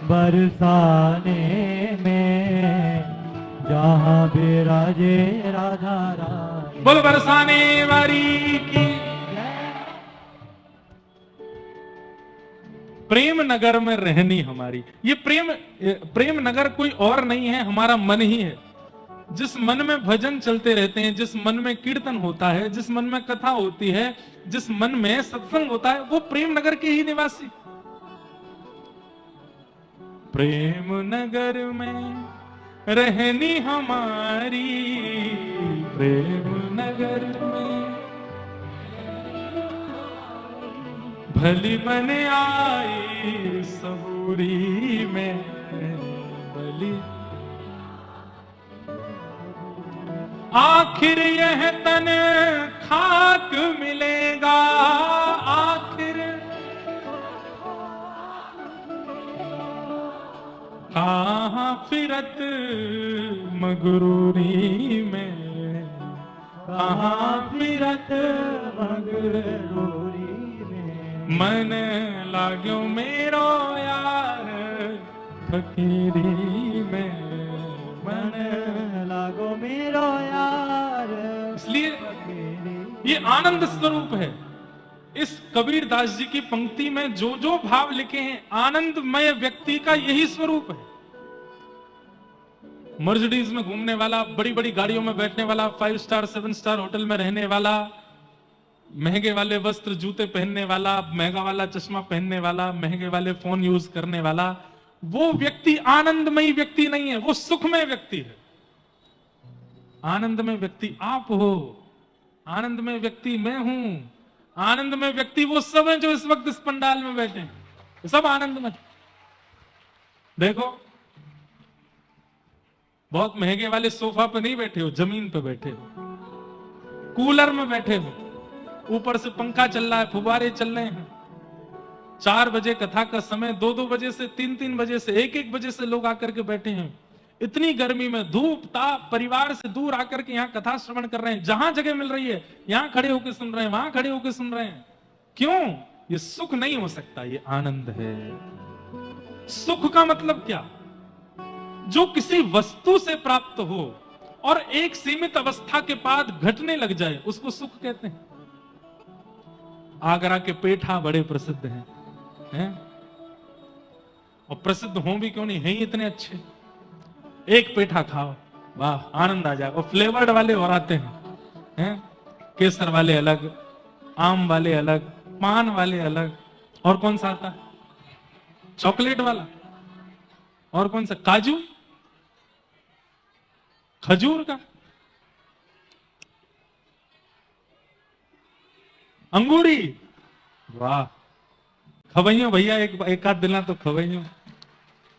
बरसाने में, जहाँ विराजे राधा रानी। बोल बरसाने वाली की। प्रेम नगर में रहनी हमारी, ये प्रेम नगर कोई और नहीं है, हमारा मन ही है। जिस मन में भजन चलते रहते हैं, जिस मन में कीर्तन होता है, जिस मन में कथा होती है, जिस मन में सत्संग होता है, वो प्रेम नगर के ही निवासी। प्रेम नगर में रहनी हमारी, प्रेम नगर में भली मन आई सबूरी में, भली आखिर यह तन खाक मिलेगा, आखिर कहाँ फिरत मगरूरी में, कहाँ फिरत मगरूरी में, मन लाग्यो मेरो यार फकीरी में, मन लागो मेरो यार। इसलिए ये आनंद स्वरूप है। इस कबीर दास जी की पंक्ति में जो जो भाव लिखे हैं, आनंदमय व्यक्ति का यही स्वरूप है। मर्सिडीज में घूमने वाला, बड़ी बड़ी गाड़ियों में बैठने वाला, 5 स्टार 7 स्टार होटल में रहने वाला, महंगे वाले वस्त्र जूते पहनने वाला, महंगा वाला चश्मा पहनने वाला, महंगे वाले फोन यूज करने वाला, वो व्यक्ति आनंदमय व्यक्ति नहीं है, वो सुखमय व्यक्ति है। आनंदमय व्यक्ति आप हो, आनंदमय व्यक्ति मैं हूं, आनंदमय व्यक्ति वो सब हैं जो इस वक्त इस पंडाल में बैठे हैं, सब आनंदमय। देखो, बहुत महंगे वाले सोफा पे नहीं बैठे हो, जमीन पे बैठे हो, कूलर में बैठे हो, ऊपर से पंखा चल रहा है, फुब्बारे चल रहे हैं। 4 बजे कथा का समय, 2-2 बजे से 3-3 बजे से 1-1 बजे से लोग आकर के बैठे हैं। इतनी गर्मी में धूप ताप, परिवार से दूर आकर के यहाँ कथा श्रवण कर रहे हैं। जहां जगह मिल रही है यहाँ खड़े होकर सुन रहे हैं, वहां खड़े होकर सुन रहे हैं। क्यों? ये सुख नहीं हो सकता, ये आनंद है। सुख का मतलब क्या? जो किसी वस्तु से प्राप्त हो और एक सीमित अवस्था के बाद घटने लग जाए, उसको सुख कहते हैं। आगरा के पेठा बड़े प्रसिद्ध हैं? और प्रसिद्ध हों भी क्यों नहीं, है ही इतने अच्छे। एक पेठा खाओ, वाह, आनंद आ जाएगा। और फ्लेवर्ड वाले और आते हैं? केसर वाले अलग, आम वाले अलग, पान वाले अलग, और कौन सा आता है? चॉकलेट वाला, और कौन सा? काजू, खजूर का, अंगूरी, वाह। खवैयों भैया, एक आध दिला तो खवैयों।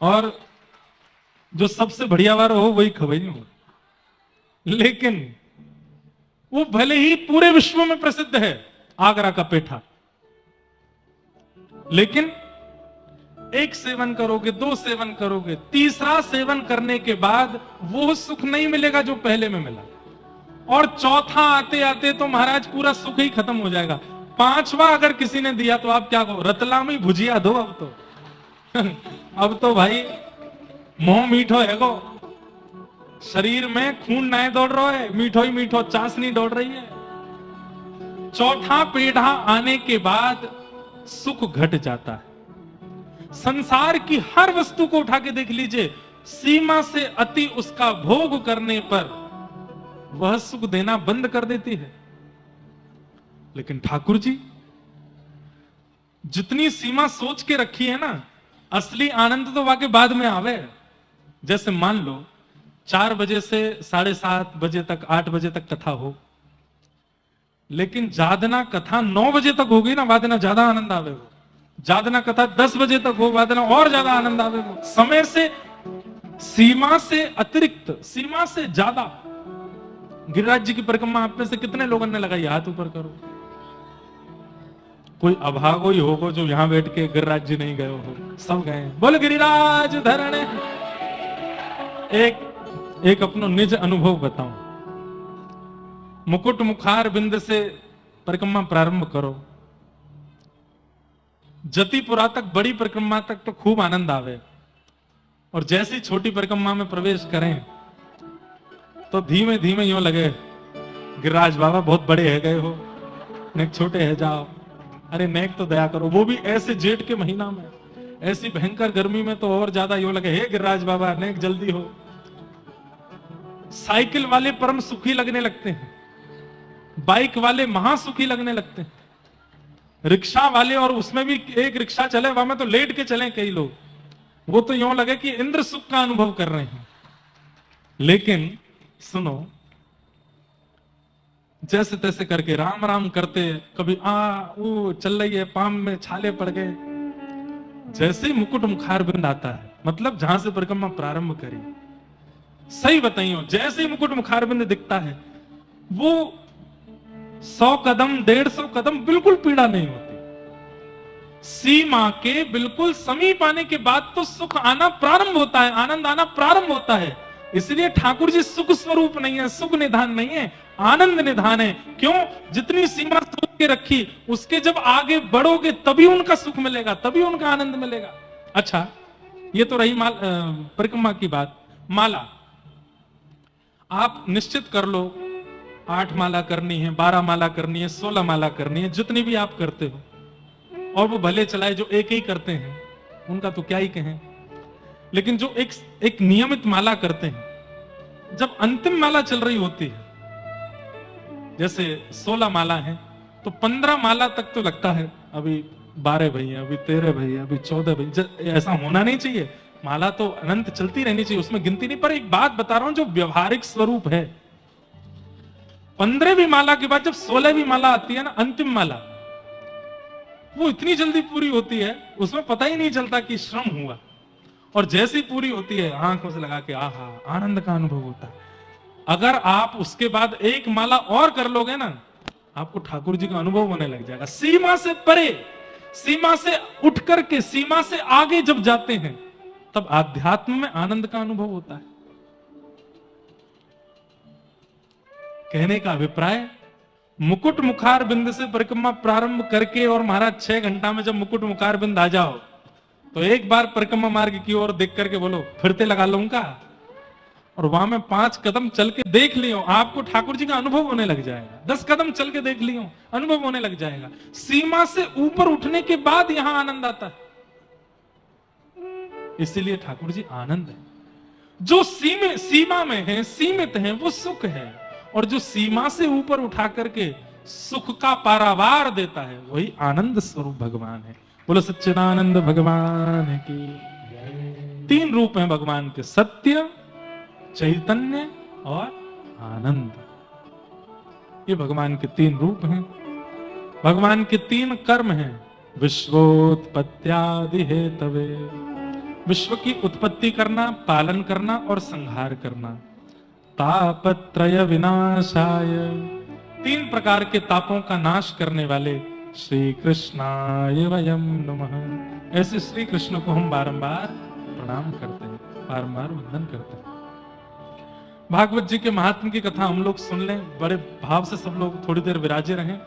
और जो सबसे बढ़िया वाला हो वही खवैयों। लेकिन वो भले ही पूरे विश्व में प्रसिद्ध है, आगरा का पेठा, लेकिन एक सेवन करोगे, दो सेवन करोगे, तीसरा सेवन करने के बाद वो सुख नहीं मिलेगा जो पहले में मिला। और चौथा आते आते तो महाराज पूरा सुख ही खत्म हो जाएगा। पांचवा अगर किसी ने दिया तो आप क्या कहो? रतलामी भुजिया दो अब तो। अब तो भाई मोह मीठो है गो, शरीर में खून नए दौड़ रहा है, मीठो ही मीठो, चाशनी दौड़ रही है। चौथा पेढ़ा आने के बाद सुख घट जाता है। संसार की हर वस्तु को उठा के देख लीजिए, सीमा से अति उसका भोग करने पर वह सुख देना बंद कर देती है। लेकिन ठाकुर जी जितनी सीमा सोच के रखी है ना, असली आनंद तो वाकई बाद में आवे। जैसे मान लो 4 बजे से 7:30 बजे तक, 8 बजे तक कथा हो, लेकिन जादना कथा 9 बजे तक होगी ना, वादना ज्यादा आनंद आवे। वो जादना कथा 10 बजे तक हो, वादना और ज्यादा आनंद आवे। वो समय से, सीमा से अतिरिक्त, सीमा से ज्यादा। गिरिराज जी की परिक्रमा आप में से कितने लोगों ने लगाई? हाथ ऊपर करो। कोई अभागो ही होगा जो यहां बैठ के गिरिराज जी नहीं गए हो। सब गए। बोल गिरिराज धरणे। एक अपनो निज अनुभव बताऊं। मुकुट मुखार बिंद से परिक्रमा प्रारंभ करो, जतिपुरा तक, बड़ी परिक्रमा तक तो खूब आनंद आवे, और जैसी छोटी परिक्रमा में प्रवेश करें तो धीमे धीमे यूं लगे गिरिराज बाबा बहुत बड़े है गए हो, नेक छोटे है जाओ। अरे नेक तो दया करो, वो भी ऐसे जेठ के महीना में, ऐसी भयंकर गर्मी में तो और ज्यादा यूं लगे, हे गिरिराज बाबा नेक जल्दी हो। साइकिल वाले परम सुखी लगने लगते हैं, बाइक वाले महासुखी लगने लगते हैं, रिक्शा वाले, और उसमें भी एक रिक्शा चले वहां में तो लेट के चले कई लोग, वो तो यूं लगे कि इंद्र सुख का अनुभव कर रहे हैं। लेकिन सुनो, जैसे तैसे करके राम राम करते, कभी वो चल रही है, पाम में छाले पड़ गए, जैसे ही मुकुट मुखार बिंद आता है, मतलब जहां से परिक्रमा प्रारंभ करी, सही बताइयो, जैसे ही मुकुट मुखार बिंद दिखता है, वो 100 कदम 150 कदम बिल्कुल पीड़ा नहीं होती। सीमा के बिल्कुल समीप आने के बाद तो सुख आना प्रारंभ होता है, आनंद आना प्रारंभ होता है। इसलिए ठाकुर जी सुख स्वरूप नहीं है, सुख निधान नहीं है, आनंद निधान है। क्यों? जितनी सीमा सोच के रखी, उसके जब आगे बढ़ोगे तभी उनका सुख मिलेगा, तभी उनका आनंद मिलेगा। अच्छा, ये तो रही परिक्रमा की बात। माला आप निश्चित कर लो, 8 माला करनी है, 12 माला करनी है, 16 माला करनी है, जितनी भी आप करते हो। और वो भले चलाए जो एक ही करते हैं, उनका तो क्या ही कहें। लेकिन जो एक नियमित माला करते हैं, जब अंतिम माला चल रही होती है, जैसे 16 माला है, तो 15 माला तक तो लगता है अभी 12 भैया, अभी 13 भैया, अभी 14 भैया। ऐसा होना नहीं चाहिए, माला तो अनंत चलती रहनी चाहिए, उसमें गिनती नहीं। पर एक बात बता रहा हूं जो व्यवहारिक स्वरूप है, 15वीं माला के बाद जब 16वीं माला आती है ना, अंतिम माला, वो इतनी जल्दी पूरी होती है, उसमें पता ही नहीं चलता कि श्रम हुआ। और जैसी पूरी होती है, आंखों से लगा के आहा, आनंद का अनुभव होता है। अगर आप उसके बाद एक माला और कर लोगे ना, आपको ठाकुर जी का अनुभव होने लग जाएगा। सीमा से परे, सीमा से उठ करके सीमा से आगे जब जाते हैं, तब आध्यात्म में आनंद का अनुभव होता है। कहने का अभिप्राय, मुकुट मुखार बिंद से परिक्रमा प्रारंभ करके और महाराज 6 घंटा में जब मुकुट मुखार बिंद आ जाओ, तो एक बार परिक्रमा मार्ग की ओर देख करके बोलो फिरते लगा लूंगा, और वहां में 5 कदम चल के देख लियो, आपको ठाकुर जी का अनुभव होने लग जाएगा। 10 कदम चल के देख लियो, अनुभव होने लग जाएगा। सीमा से ऊपर उठने के बाद यहां आनंद आता है। इसीलिए ठाकुर जी आनंद है। जो सीमा में है, सीमित है, वो सुख है, और जो सीमा से ऊपर उठा करके सुख का पारावार देता है, वही आनंद स्वरूप भगवान है। बोलो सच्चिदानंद भगवान की। 3 रूप हैं भगवान के, सत्य, चैतन्य और आनंद। ये भगवान के 3 रूप हैं। भगवान के 3 कर्म हैं, विश्वोत्पत्त्यादि हेतवे, विश्व की उत्पत्ति करना, पालन करना और संहार करना। तापत्रय विनाशाय, 3 प्रकार के तापों का नाश करने वाले श्री कृष्णाय वयम नमः। ऐसे श्री कृष्ण को हम बारंबार प्रणाम करते हैं, बारंबार वंदन करते हैं। भागवत जी के महात्म की कथा हम लोग सुन लें, बड़े भाव से सब लोग थोड़ी देर विराजे रहें।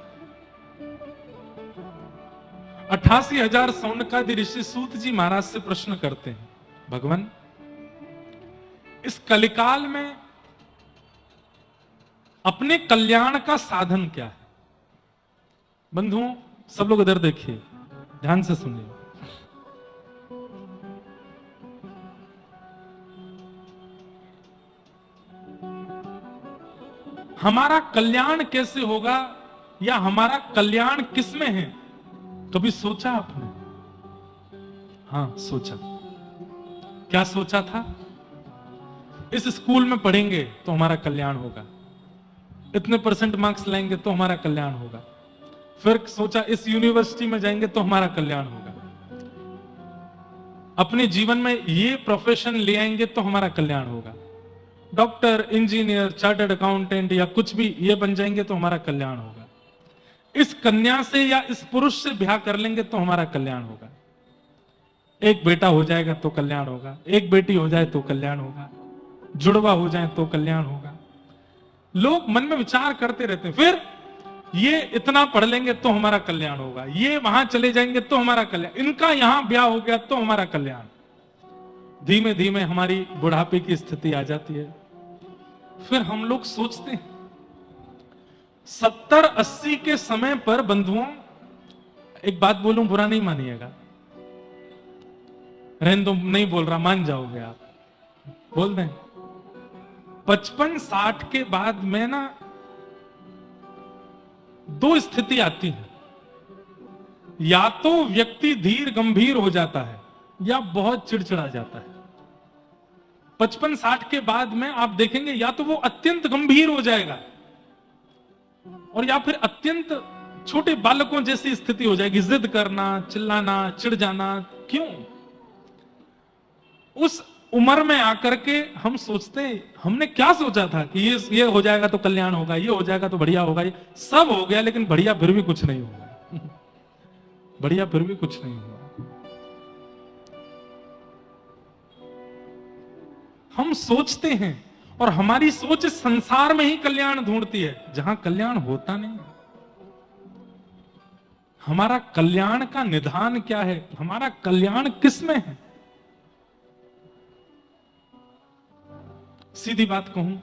88,000 सौनकादि ऋषि सूत जी महाराज से प्रश्न करते हैं, भगवान इस कलिकाल में अपने कल्याण का साधन क्या है? बंधुओं सब लोग इधर देखिए, ध्यान से सुनिए। हमारा कल्याण कैसे होगा, या हमारा कल्याण किसमें है? कभी सोचा आपने? हाँ सोचा। क्या सोचा था? इस स्कूल में पढ़ेंगे तो हमारा कल्याण होगा, इतने % मार्क्स लाएंगे तो हमारा कल्याण होगा। फिर सोचा इस यूनिवर्सिटी में जाएंगे तो हमारा कल्याण होगा, अपने जीवन में ये प्रोफेशन ले आएंगे तो हमारा कल्याण होगा, डॉक्टर, इंजीनियर, चार्टर्ड अकाउंटेंट या कुछ भी ये बन जाएंगे तो हमारा कल्याण होगा, इस कन्या से या इस पुरुष से ब्याह कर लेंगे तो हमारा कल्याण होगा, एक बेटा हो जाएगा तो कल्याण होगा, एक बेटी हो जाए तो कल्याण होगा, जुड़वा हो जाए तो कल्याण होगा। लोग मन में विचार करते रहते हैं। फिर ये इतना पढ़ लेंगे तो हमारा कल्याण होगा, ये वहां चले जाएंगे तो हमारा कल्याण, इनका यहां ब्याह हो गया तो हमारा कल्याण। धीमे धीमे हमारी बुढ़ापे की स्थिति आ जाती है। फिर हम लोग सोचते हैं 70-80 के समय पर, बंधुओं एक बात बोलूं, बुरा नहीं मानिएगा, रहने दो, नहीं बोल रहा, मान जाओगे आप, बोल दें। 55-60 के बाद में ना 2 स्थिति आती है, या तो व्यक्ति धीर गंभीर हो जाता है या बहुत चिड़चिड़ा जाता है। 55-60 के बाद में आप देखेंगे या तो वो अत्यंत गंभीर हो जाएगा, और या फिर अत्यंत छोटे बालकों जैसी स्थिति हो जाएगी, जिद करना, चिल्लाना, चिढ़ जाना। क्यों? उस उम्र में आकर के हम सोचते हैं, हमने क्या सोचा था कि ये हो जाएगा तो कल्याण होगा, ये हो जाएगा तो बढ़िया होगा, ये सब हो गया, लेकिन बढ़िया फिर भी कुछ नहीं होगा। बढ़िया फिर भी कुछ नहीं हुआ। हम सोचते हैं, और हमारी सोच इस संसार में ही कल्याण ढूंढती है, जहां कल्याण होता नहीं। हमारा कल्याण का निधान क्या है? हमारा कल्याण किसमें है? सीधी बात कहूं,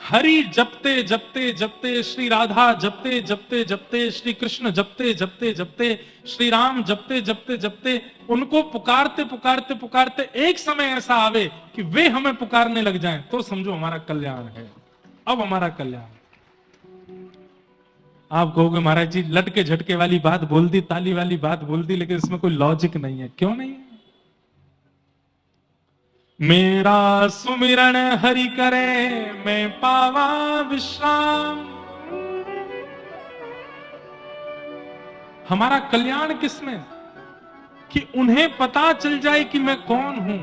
हरि जपते जपते जपते, श्री राधा जपते जपते जपते, श्री कृष्ण जपते जपते जपते, श्री राम जपते जपते जपते, उनको पुकारते पुकारते पुकारते एक समय ऐसा आवे कि वे हमें पुकारने लग जाएं, तो समझो हमारा कल्याण है। अब हमारा कल्याण। आप कहोगे महाराज जी लटके झटके वाली बात बोल दी, ताली वाली बात बोल दी, लेकिन इसमें कोई लॉजिक नहीं है। क्यों नहीं है? मेरा सुमिरन हरि करे, मैं पावा विश्राम। हमारा कल्याण किसमें? कि उन्हें पता चल जाए कि मैं कौन हूं,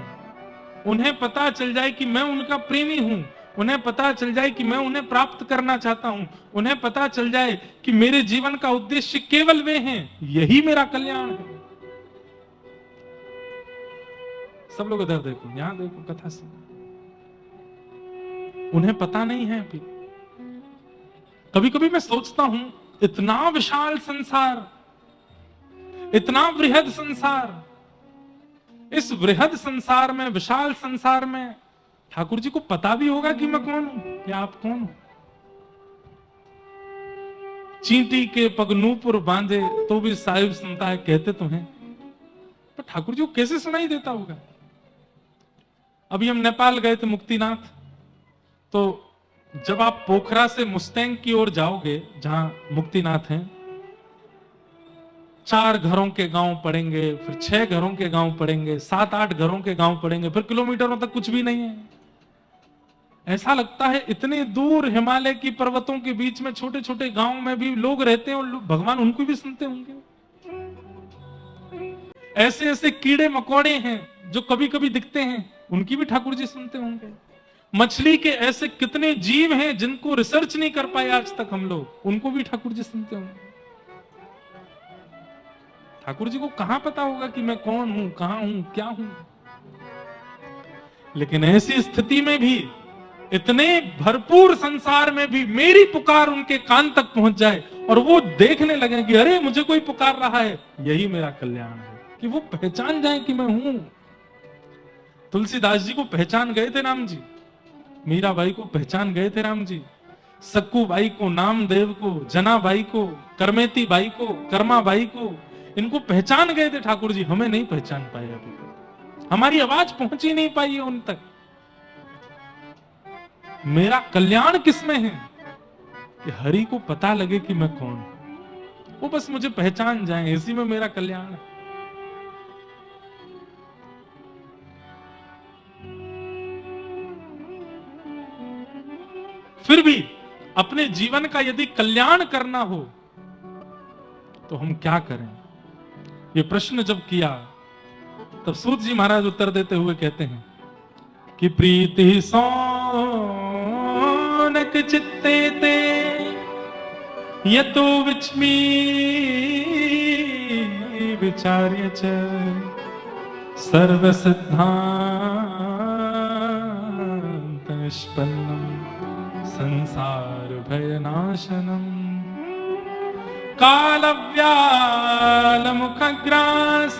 उन्हें पता चल जाए कि मैं उनका प्रेमी हूं, उन्हें पता चल जाए कि मैं उन्हें प्राप्त करना चाहता हूं, उन्हें पता चल जाए कि मेरे जीवन का उद्देश्य केवल वे हैं। यही मेरा कल्याण है। सब लोग इधर देखो, यहां देखो, कथा से उन्हें पता नहीं है अभी। कभी कभी मैं सोचता हूं, इतना विशाल संसार, इतना बृहद संसार, इस बृहद संसार में, विशाल संसार में ठाकुर जी को पता भी होगा कि मैं कौन हूं, कि आप कौन हो। चींटी के पग नूपुर बांधे तो भी साहिब सुनता है, कहते तो हैं, पर ठाकुर जी को कैसे सुनाई देता होगा। अभी हम नेपाल गए थे मुक्तिनाथ, तो जब आप पोखरा से मुस्तैंग की ओर जाओगे, जहां मुक्तिनाथ हैं, 4 घरों के गांव पड़ेंगे, फिर 6 घरों के गांव पड़ेंगे, 7-8 घरों के गांव पड़ेंगे, फिर किलोमीटरों तक कुछ भी नहीं है। ऐसा लगता है इतने दूर हिमालय की पर्वतों के बीच में छोटे छोटे गांव में भी लोग रहते हैं और भगवान उनको भी सुनते होंगे। ऐसे ऐसे कीड़े मकोड़े हैं जो कभी कभी दिखते हैं, उनकी भी ठाकुर जी सुनते होंगे। मछली के ऐसे कितने जीव हैं जिनको रिसर्च नहीं कर पाए आज तक हम लोग, उनको भी ठाकुर जी सुनते होंगे। ठाकुर जी को कहां पता होगा कि मैं कौन हूं, कहां हूं, क्या हूं। लेकिन ऐसी स्थिति में भी, इतने भरपूर संसार में भी मेरी पुकार उनके कान तक पहुंच जाए और वो देखने लगे कि अरे मुझे कोई पुकार रहा है, यही मेरा कल्याण है। कि वो पहचान जाए कि मैं हूं। तुलसीदास जी को पहचान गए थे राम जी, मीराबाई को पहचान गए थे राम जी, सक्कू बाई को, नामदेव को, जना बाई को, करमेती बाई को, कर्मा बाई को, इनको पहचान गए थे ठाकुर जी। हमें नहीं पहचान पाए अभी तक, हमारी आवाज पहुंच ही नहीं पाई है उन तक। मेरा कल्याण किसमें है कि हरि को पता लगे कि मैं कौन हूं, वो बस मुझे पहचान जाए, इसी में मेरा कल्याण है। फिर भी अपने जीवन का यदि कल्याण करना हो तो हम क्या करें, ये प्रश्न जब किया तब सूत जी महाराज उत्तर देते हुए कहते हैं कि प्रीति सौनक चित्ते ते यतो विचमी विचार्य च सर्व सिद्धांत निष्पन्नम संसार भयनाशनम कालव्याल मुखग्रास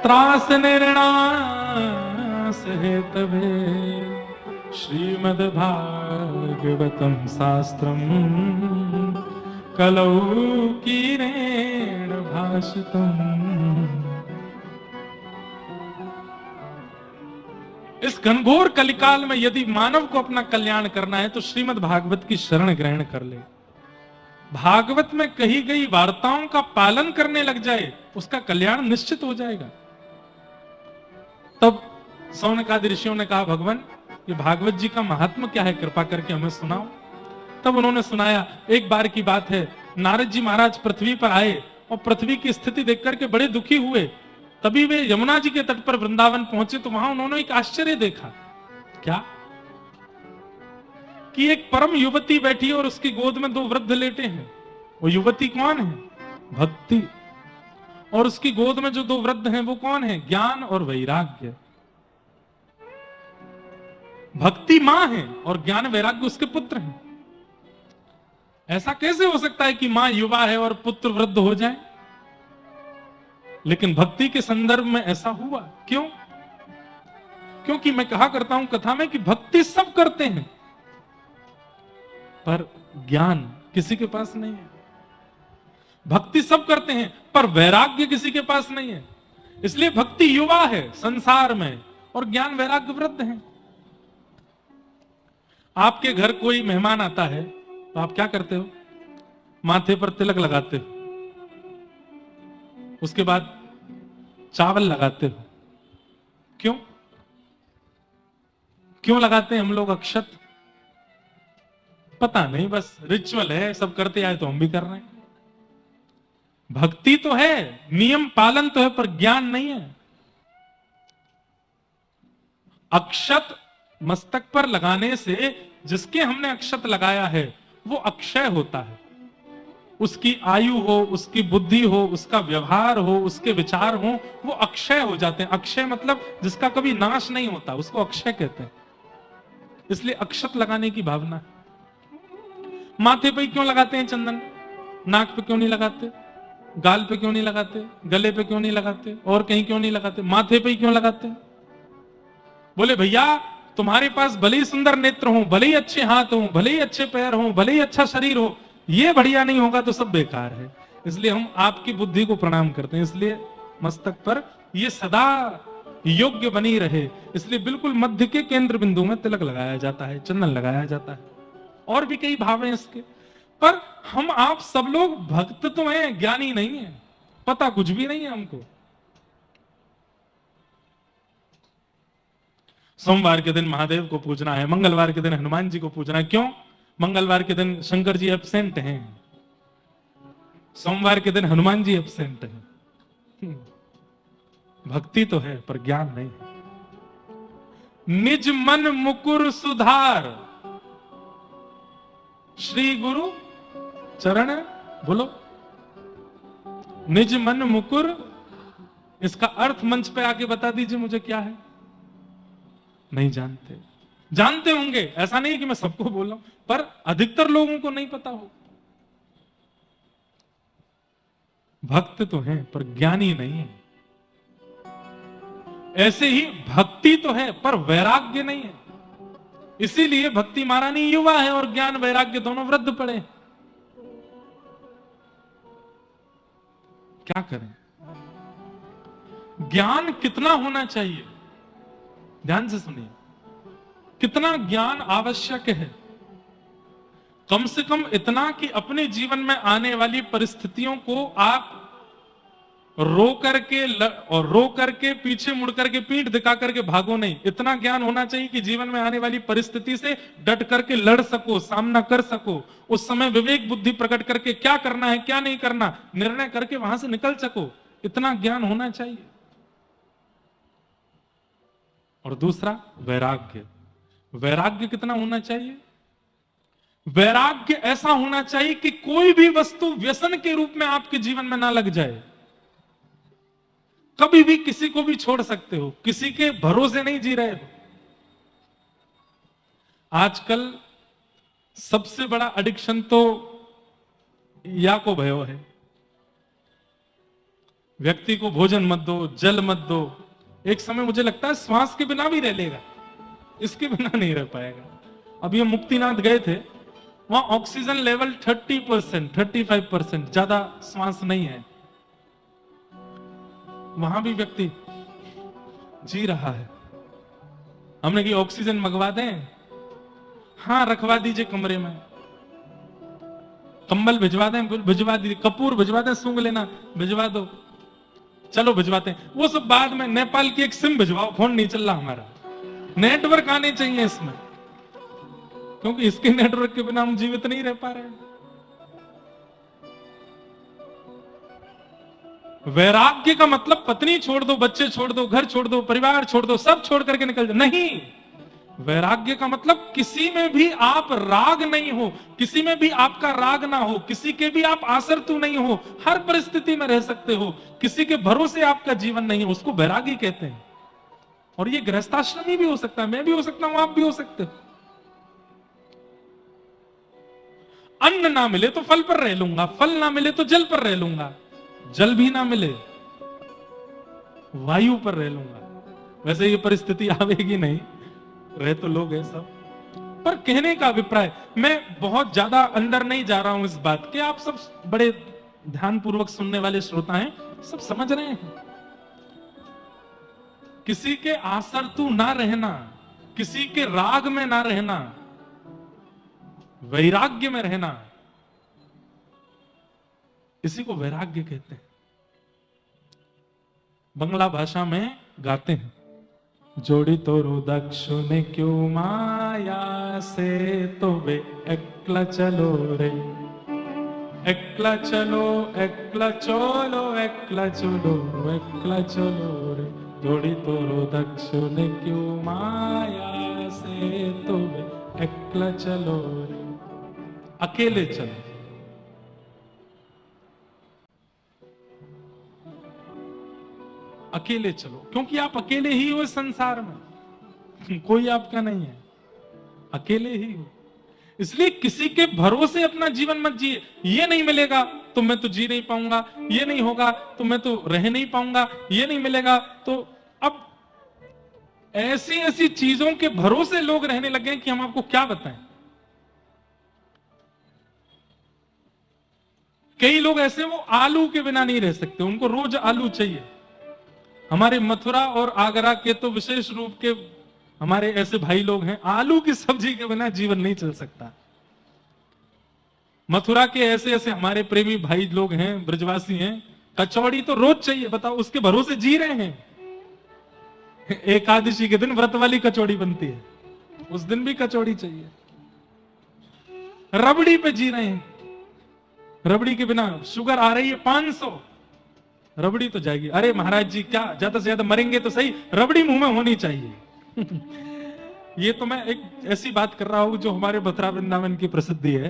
त्रास निर्णास हेतवे श्रीमद्भागवतम शास्त्रम कलौ कीरेण भाषितम्। इस घनघोर कलिकाल में यदि मानव को अपना कल्याण करना है तो श्रीमद् भागवत की शरण ग्रहण कर ले। भागवत में कही गई वार्ताओं का पालन करने लग जाए, उसका कल्याण निश्चित हो जाएगा। तब सौनकादि ऋषियों ने कहा, भगवान ये भागवत जी का महात्मा क्या है, कृपा करके हमें सुनाओ। तब उन्होंने सुनाया। एक बार की बात है, नारद जी महाराज पृथ्वी पर आए और पृथ्वी की स्थिति देख करके बड़े दुखी हुए। तभी वे यमुना जी के तट पर वृंदावन पहुंचे तो वहां उन्होंने एक आश्चर्य देखा। क्या? कि एक परम युवती बैठी और उसकी गोद में 2 वृद्ध लेटे हैं। वो युवती कौन है? भक्ति। और उसकी गोद में जो 2 वृद्ध हैं वो कौन है? ज्ञान और वैराग्य। भक्ति मां है और ज्ञान वैराग्य उसके पुत्र हैं। ऐसा कैसे हो सकता है कि मां युवा है और पुत्र वृद्ध हो जाए? लेकिन भक्ति के संदर्भ में ऐसा हुआ। क्यों? क्योंकि मैं कहा करता हूं कथा में कि भक्ति सब करते हैं पर ज्ञान किसी के पास नहीं है। भक्ति सब करते हैं पर वैराग्य किसी के पास नहीं है। इसलिए भक्ति युवा है संसार में और ज्ञान वैराग्य वृद्ध है। आपके घर कोई मेहमान आता है तो आप क्या करते हो? माथे पर तिलक लगाते हो, उसके बाद चावल लगाते हो। क्यों? क्यों लगाते हैं हम लोग अक्षत? पता नहीं, बस रिचुअल है, सब करते आए तो हम भी कर रहे हैं। भक्ति तो है, नियम पालन तो है, पर ज्ञान नहीं है। अक्षत मस्तक पर लगाने से जिसके हमने अक्षत लगाया है वो अक्षय होता है। उसकी आयु हो, उसकी बुद्धि हो, उसका व्यवहार हो, उसके विचार हो, वो अक्षय हो जाते हैं। अक्षय मतलब जिसका कभी नाश नहीं होता, उसको अक्षय कहते हैं। इसलिए अक्षत लगाने की भावना है। माथे पे क्यों लगाते हैं चंदन? नाक पे क्यों नहीं लगाते? गाल पे क्यों नहीं लगाते, गले पे क्यों नहीं लगाते, और कहीं क्यों नहीं लगाते, माथे पे ही क्यों लगाते? बोले भैया तुम्हारे पास भले ही सुंदर नेत्र हो, भले ही अच्छे हाथ हो, भले ही अच्छे पैर हो, भले ही अच्छा शरीर हो, ये बढ़िया नहीं होगा तो सब बेकार है। इसलिए हम आपकी बुद्धि को प्रणाम करते हैं, इसलिए मस्तक पर ये सदा योग्य बनी रहे, इसलिए बिल्कुल मध्य के केंद्र बिंदु में तिलक लगाया जाता है, चंदन लगाया जाता है। और भी कई भाव हैं इसके, पर हम आप सब लोग भक्त तो हैं, ज्ञानी नहीं है, पता कुछ भी नहीं है हमको। सोमवार के दिन महादेव को पूजना है, मंगलवार के दिन हनुमान जी को पूजना है। क्यों? मंगलवार के दिन शंकर जी एब्सेंट हैं, सोमवार के दिन हनुमान जी एब्सेंट हैं। भक्ति तो है पर ज्ञान नहीं है। निज मन मुकुर सुधार श्री गुरु चरण, बोलो निज मन मुकुर, इसका अर्थ मंच पे आके बता दीजिए मुझे क्या है। नहीं जानते, जानते होंगे, ऐसा नहीं कि मैं सबको बोल रहा हूं, पर अधिकतर लोगों को नहीं पता हो। भक्त तो है पर ज्ञानी नहीं है। ऐसे ही भक्ति तो है पर वैराग्य नहीं है, इसीलिए भक्ति महारानी युवा है और ज्ञान वैराग्य दोनों वृद्ध पड़े। क्या करें? ज्ञान कितना होना चाहिए? ध्यान से सुनिए, कितना ज्ञान आवश्यक है? कम से कम इतना कि अपने जीवन में आने वाली परिस्थितियों को आप रो करके पीछे मुड़ करके पीठ दिखा करके भागो नहीं। इतना ज्ञान होना चाहिए कि जीवन में आने वाली परिस्थिति से डट करके लड़ सको, सामना कर सको, उस समय विवेक बुद्धि प्रकट करके क्या करना है क्या नहीं करना निर्णय करके वहां से निकल सको, इतना ज्ञान होना चाहिए। और दूसरा वैराग्य। वैराग्य कितना होना चाहिए? वैराग्य ऐसा होना चाहिए कि कोई भी वस्तु व्यसन के रूप में आपके जीवन में ना लग जाए। कभी भी किसी को भी छोड़ सकते हो, किसी के भरोसे नहीं जी रहे हो। आजकल सबसे बड़ा एडिक्शन तो या को भयो है। व्यक्ति को भोजन मत दो, जल मत दो, एक समय मुझे लगता है श्वास के बिना भी रह लेगा, इसके बिना नहीं रह पाएगा। अभी हम मुक्तिनाथ गए थे, वहां ऑक्सीजन लेवल 30%, 35%, ज्यादा श्वास नहीं है। वहां भी व्यक्ति जी रहा है। हमने की ऑक्सीजन मंगवा दें? हाँ रखवा दीजिए कमरे में, कंबल भिजवा दें? भिजवा दीजिए। कपूर भिजवा दें? सूंघ लेना भिजवा दो, चलो भिजवाते हैं। वो सब बाद में। नेपाल की एक सिम भिजवाओ, फोन नहीं चल रहा हमारा, नेटवर्क आने चाहिए इसमें, क्योंकि इसके नेटवर्क के बिना हम जीवित नहीं रह पा रहे हैं। वैराग्य का मतलब पत्नी छोड़ दो, बच्चे छोड़ दो, घर छोड़ दो, परिवार छोड़ दो, सब छोड़ करके निकल जाओ, नहीं। वैराग्य का मतलब किसी में भी आप राग नहीं हो, किसी में भी आपका राग ना हो, किसी के भी आप आसक्तु नहीं हो, हर परिस्थिति में रह सकते हो, किसी के भरोसे आपका जीवन नहीं है, उसको वैरागी कहते हैं। और ये गृहस्थाश्रमी भी हो सकता है, मैं भी हो सकता हूं, आप भी हो सकते हो। अन्न ना मिले तो फल पर रह लूंगा, फल ना मिले तो जल पर रह लूंगा, जल भी ना मिले वायु पर रह लूंगा। वैसे ये परिस्थिति आवेगी नहीं, रहे तो लोग हैं सब, पर कहने का अभिप्राय, मैं बहुत ज्यादा अंदर नहीं जा रहा हूं इस बात के, आप सब बड़े ध्यानपूर्वक सुनने वाले श्रोता हैं, सब समझ रहे हैं। किसी के आसक्तु ना रहना, किसी के राग में ना रहना, वैराग्य में रहना, इसी को वैराग्य कहते हैं। बंगला भाषा में गाते हैं, जोड़ी तोरू दक्षु ने क्यों माया से, तो वे एकला चलो रे, एकला चलो, एकला चलो, एकला चलो, एकला चलो रे, जोड़ी तोरू दक्षु ने क्यों माया से, तो वे एकला चलो रे, अकेले चलो। अकेले चलो, क्योंकि आप अकेले ही हो इस संसार में, कोई आपका नहीं है, अकेले ही हो। इसलिए किसी के भरोसे अपना जीवन मत जिए। ये नहीं मिलेगा तो मैं तो जी नहीं पाऊंगा, ये नहीं होगा तो मैं तो रह नहीं पाऊंगा, ये नहीं मिलेगा तो। अब ऐसी ऐसी चीजों के भरोसे लोग रहने लगे हैं कि हम आपको क्या बताएं। कई लोग ऐसे वो आलू के बिना नहीं रह सकते, उनको रोज आलू चाहिए। हमारे मथुरा और आगरा के तो विशेष रूप के हमारे ऐसे भाई लोग हैं, आलू की सब्जी के बिना जीवन नहीं चल सकता। मथुरा के ऐसे ऐसे हमारे प्रेमी भाई लोग हैं, ब्रजवासी हैं, कचौड़ी तो रोज चाहिए। बताओ, उसके भरोसे जी रहे हैं। एकादशी के दिन व्रत वाली कचौड़ी बनती है, उस दिन भी कचौड़ी चाहिए। रबड़ी पे जी रहे हैं, रबड़ी के बिना शुगर आ रही है 500, रबड़ी तो जाएगी। अरे महाराज जी, क्या ज्यादा से ज्यादा मरेंगे तो सही, रबड़ी मुंह में होनी चाहिए। ये तो मैं एक ऐसी बात कर रहा हूं जो हमारे मथुरा वृंदावन की प्रसिद्धि है।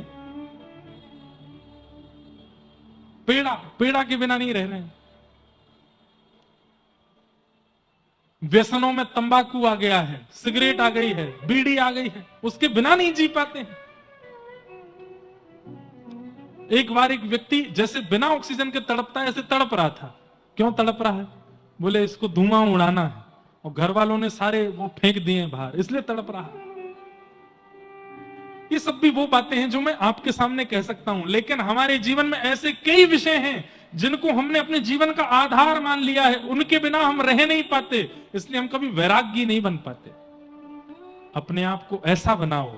पेड़ा, पेड़ा के बिना नहीं रह रहे हैं। व्यसनों में तंबाकू आ गया है, सिगरेट आ गई है, बीड़ी आ गई है, उसके बिना नहीं जी पाते हैं। एक बार एक व्यक्ति जैसे बिना ऑक्सीजन के तड़पता है, ऐसे तड़प रहा था। क्यों तड़प रहा है? बोले इसको धुआं उड़ाना है, और घर वालों ने सारे वो फेंक दिए बाहर, इसलिए तड़प रहा है। ये सब भी वो बातें हैं जो मैं आपके सामने कह सकता हूं, लेकिन हमारे जीवन में ऐसे कई विषय हैं जिनको हमने अपने जीवन का आधार मान लिया है, उनके बिना हम रह नहीं पाते, इसलिए हम कभी वैरागी नहीं बन पाते। अपने आप को ऐसा बनाओ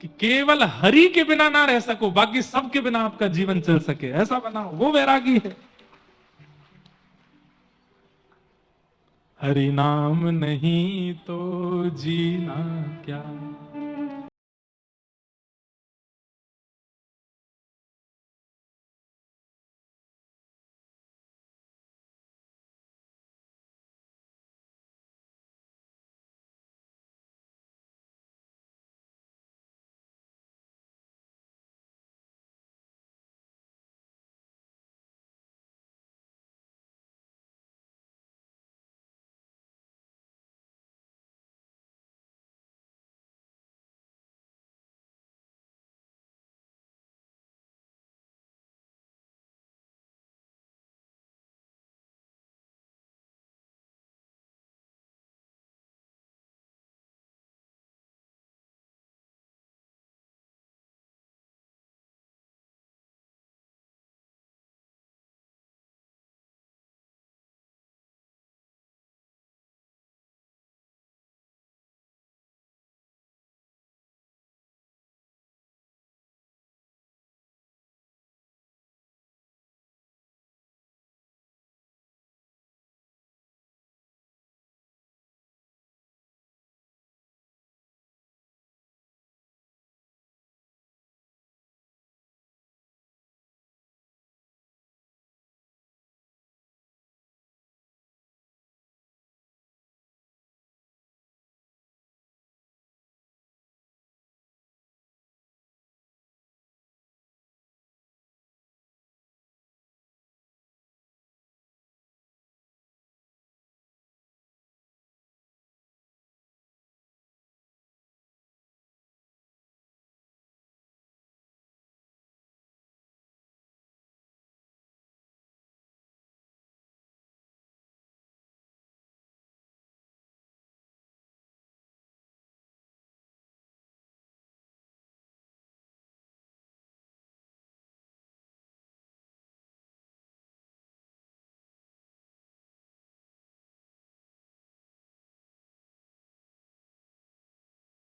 कि केवल हरि के बिना ना रह सको, बाकी सब के बिना आपका जीवन चल सके, ऐसा बनाओ, वो वैरागी है। हरि नाम नहीं तो जीना क्या।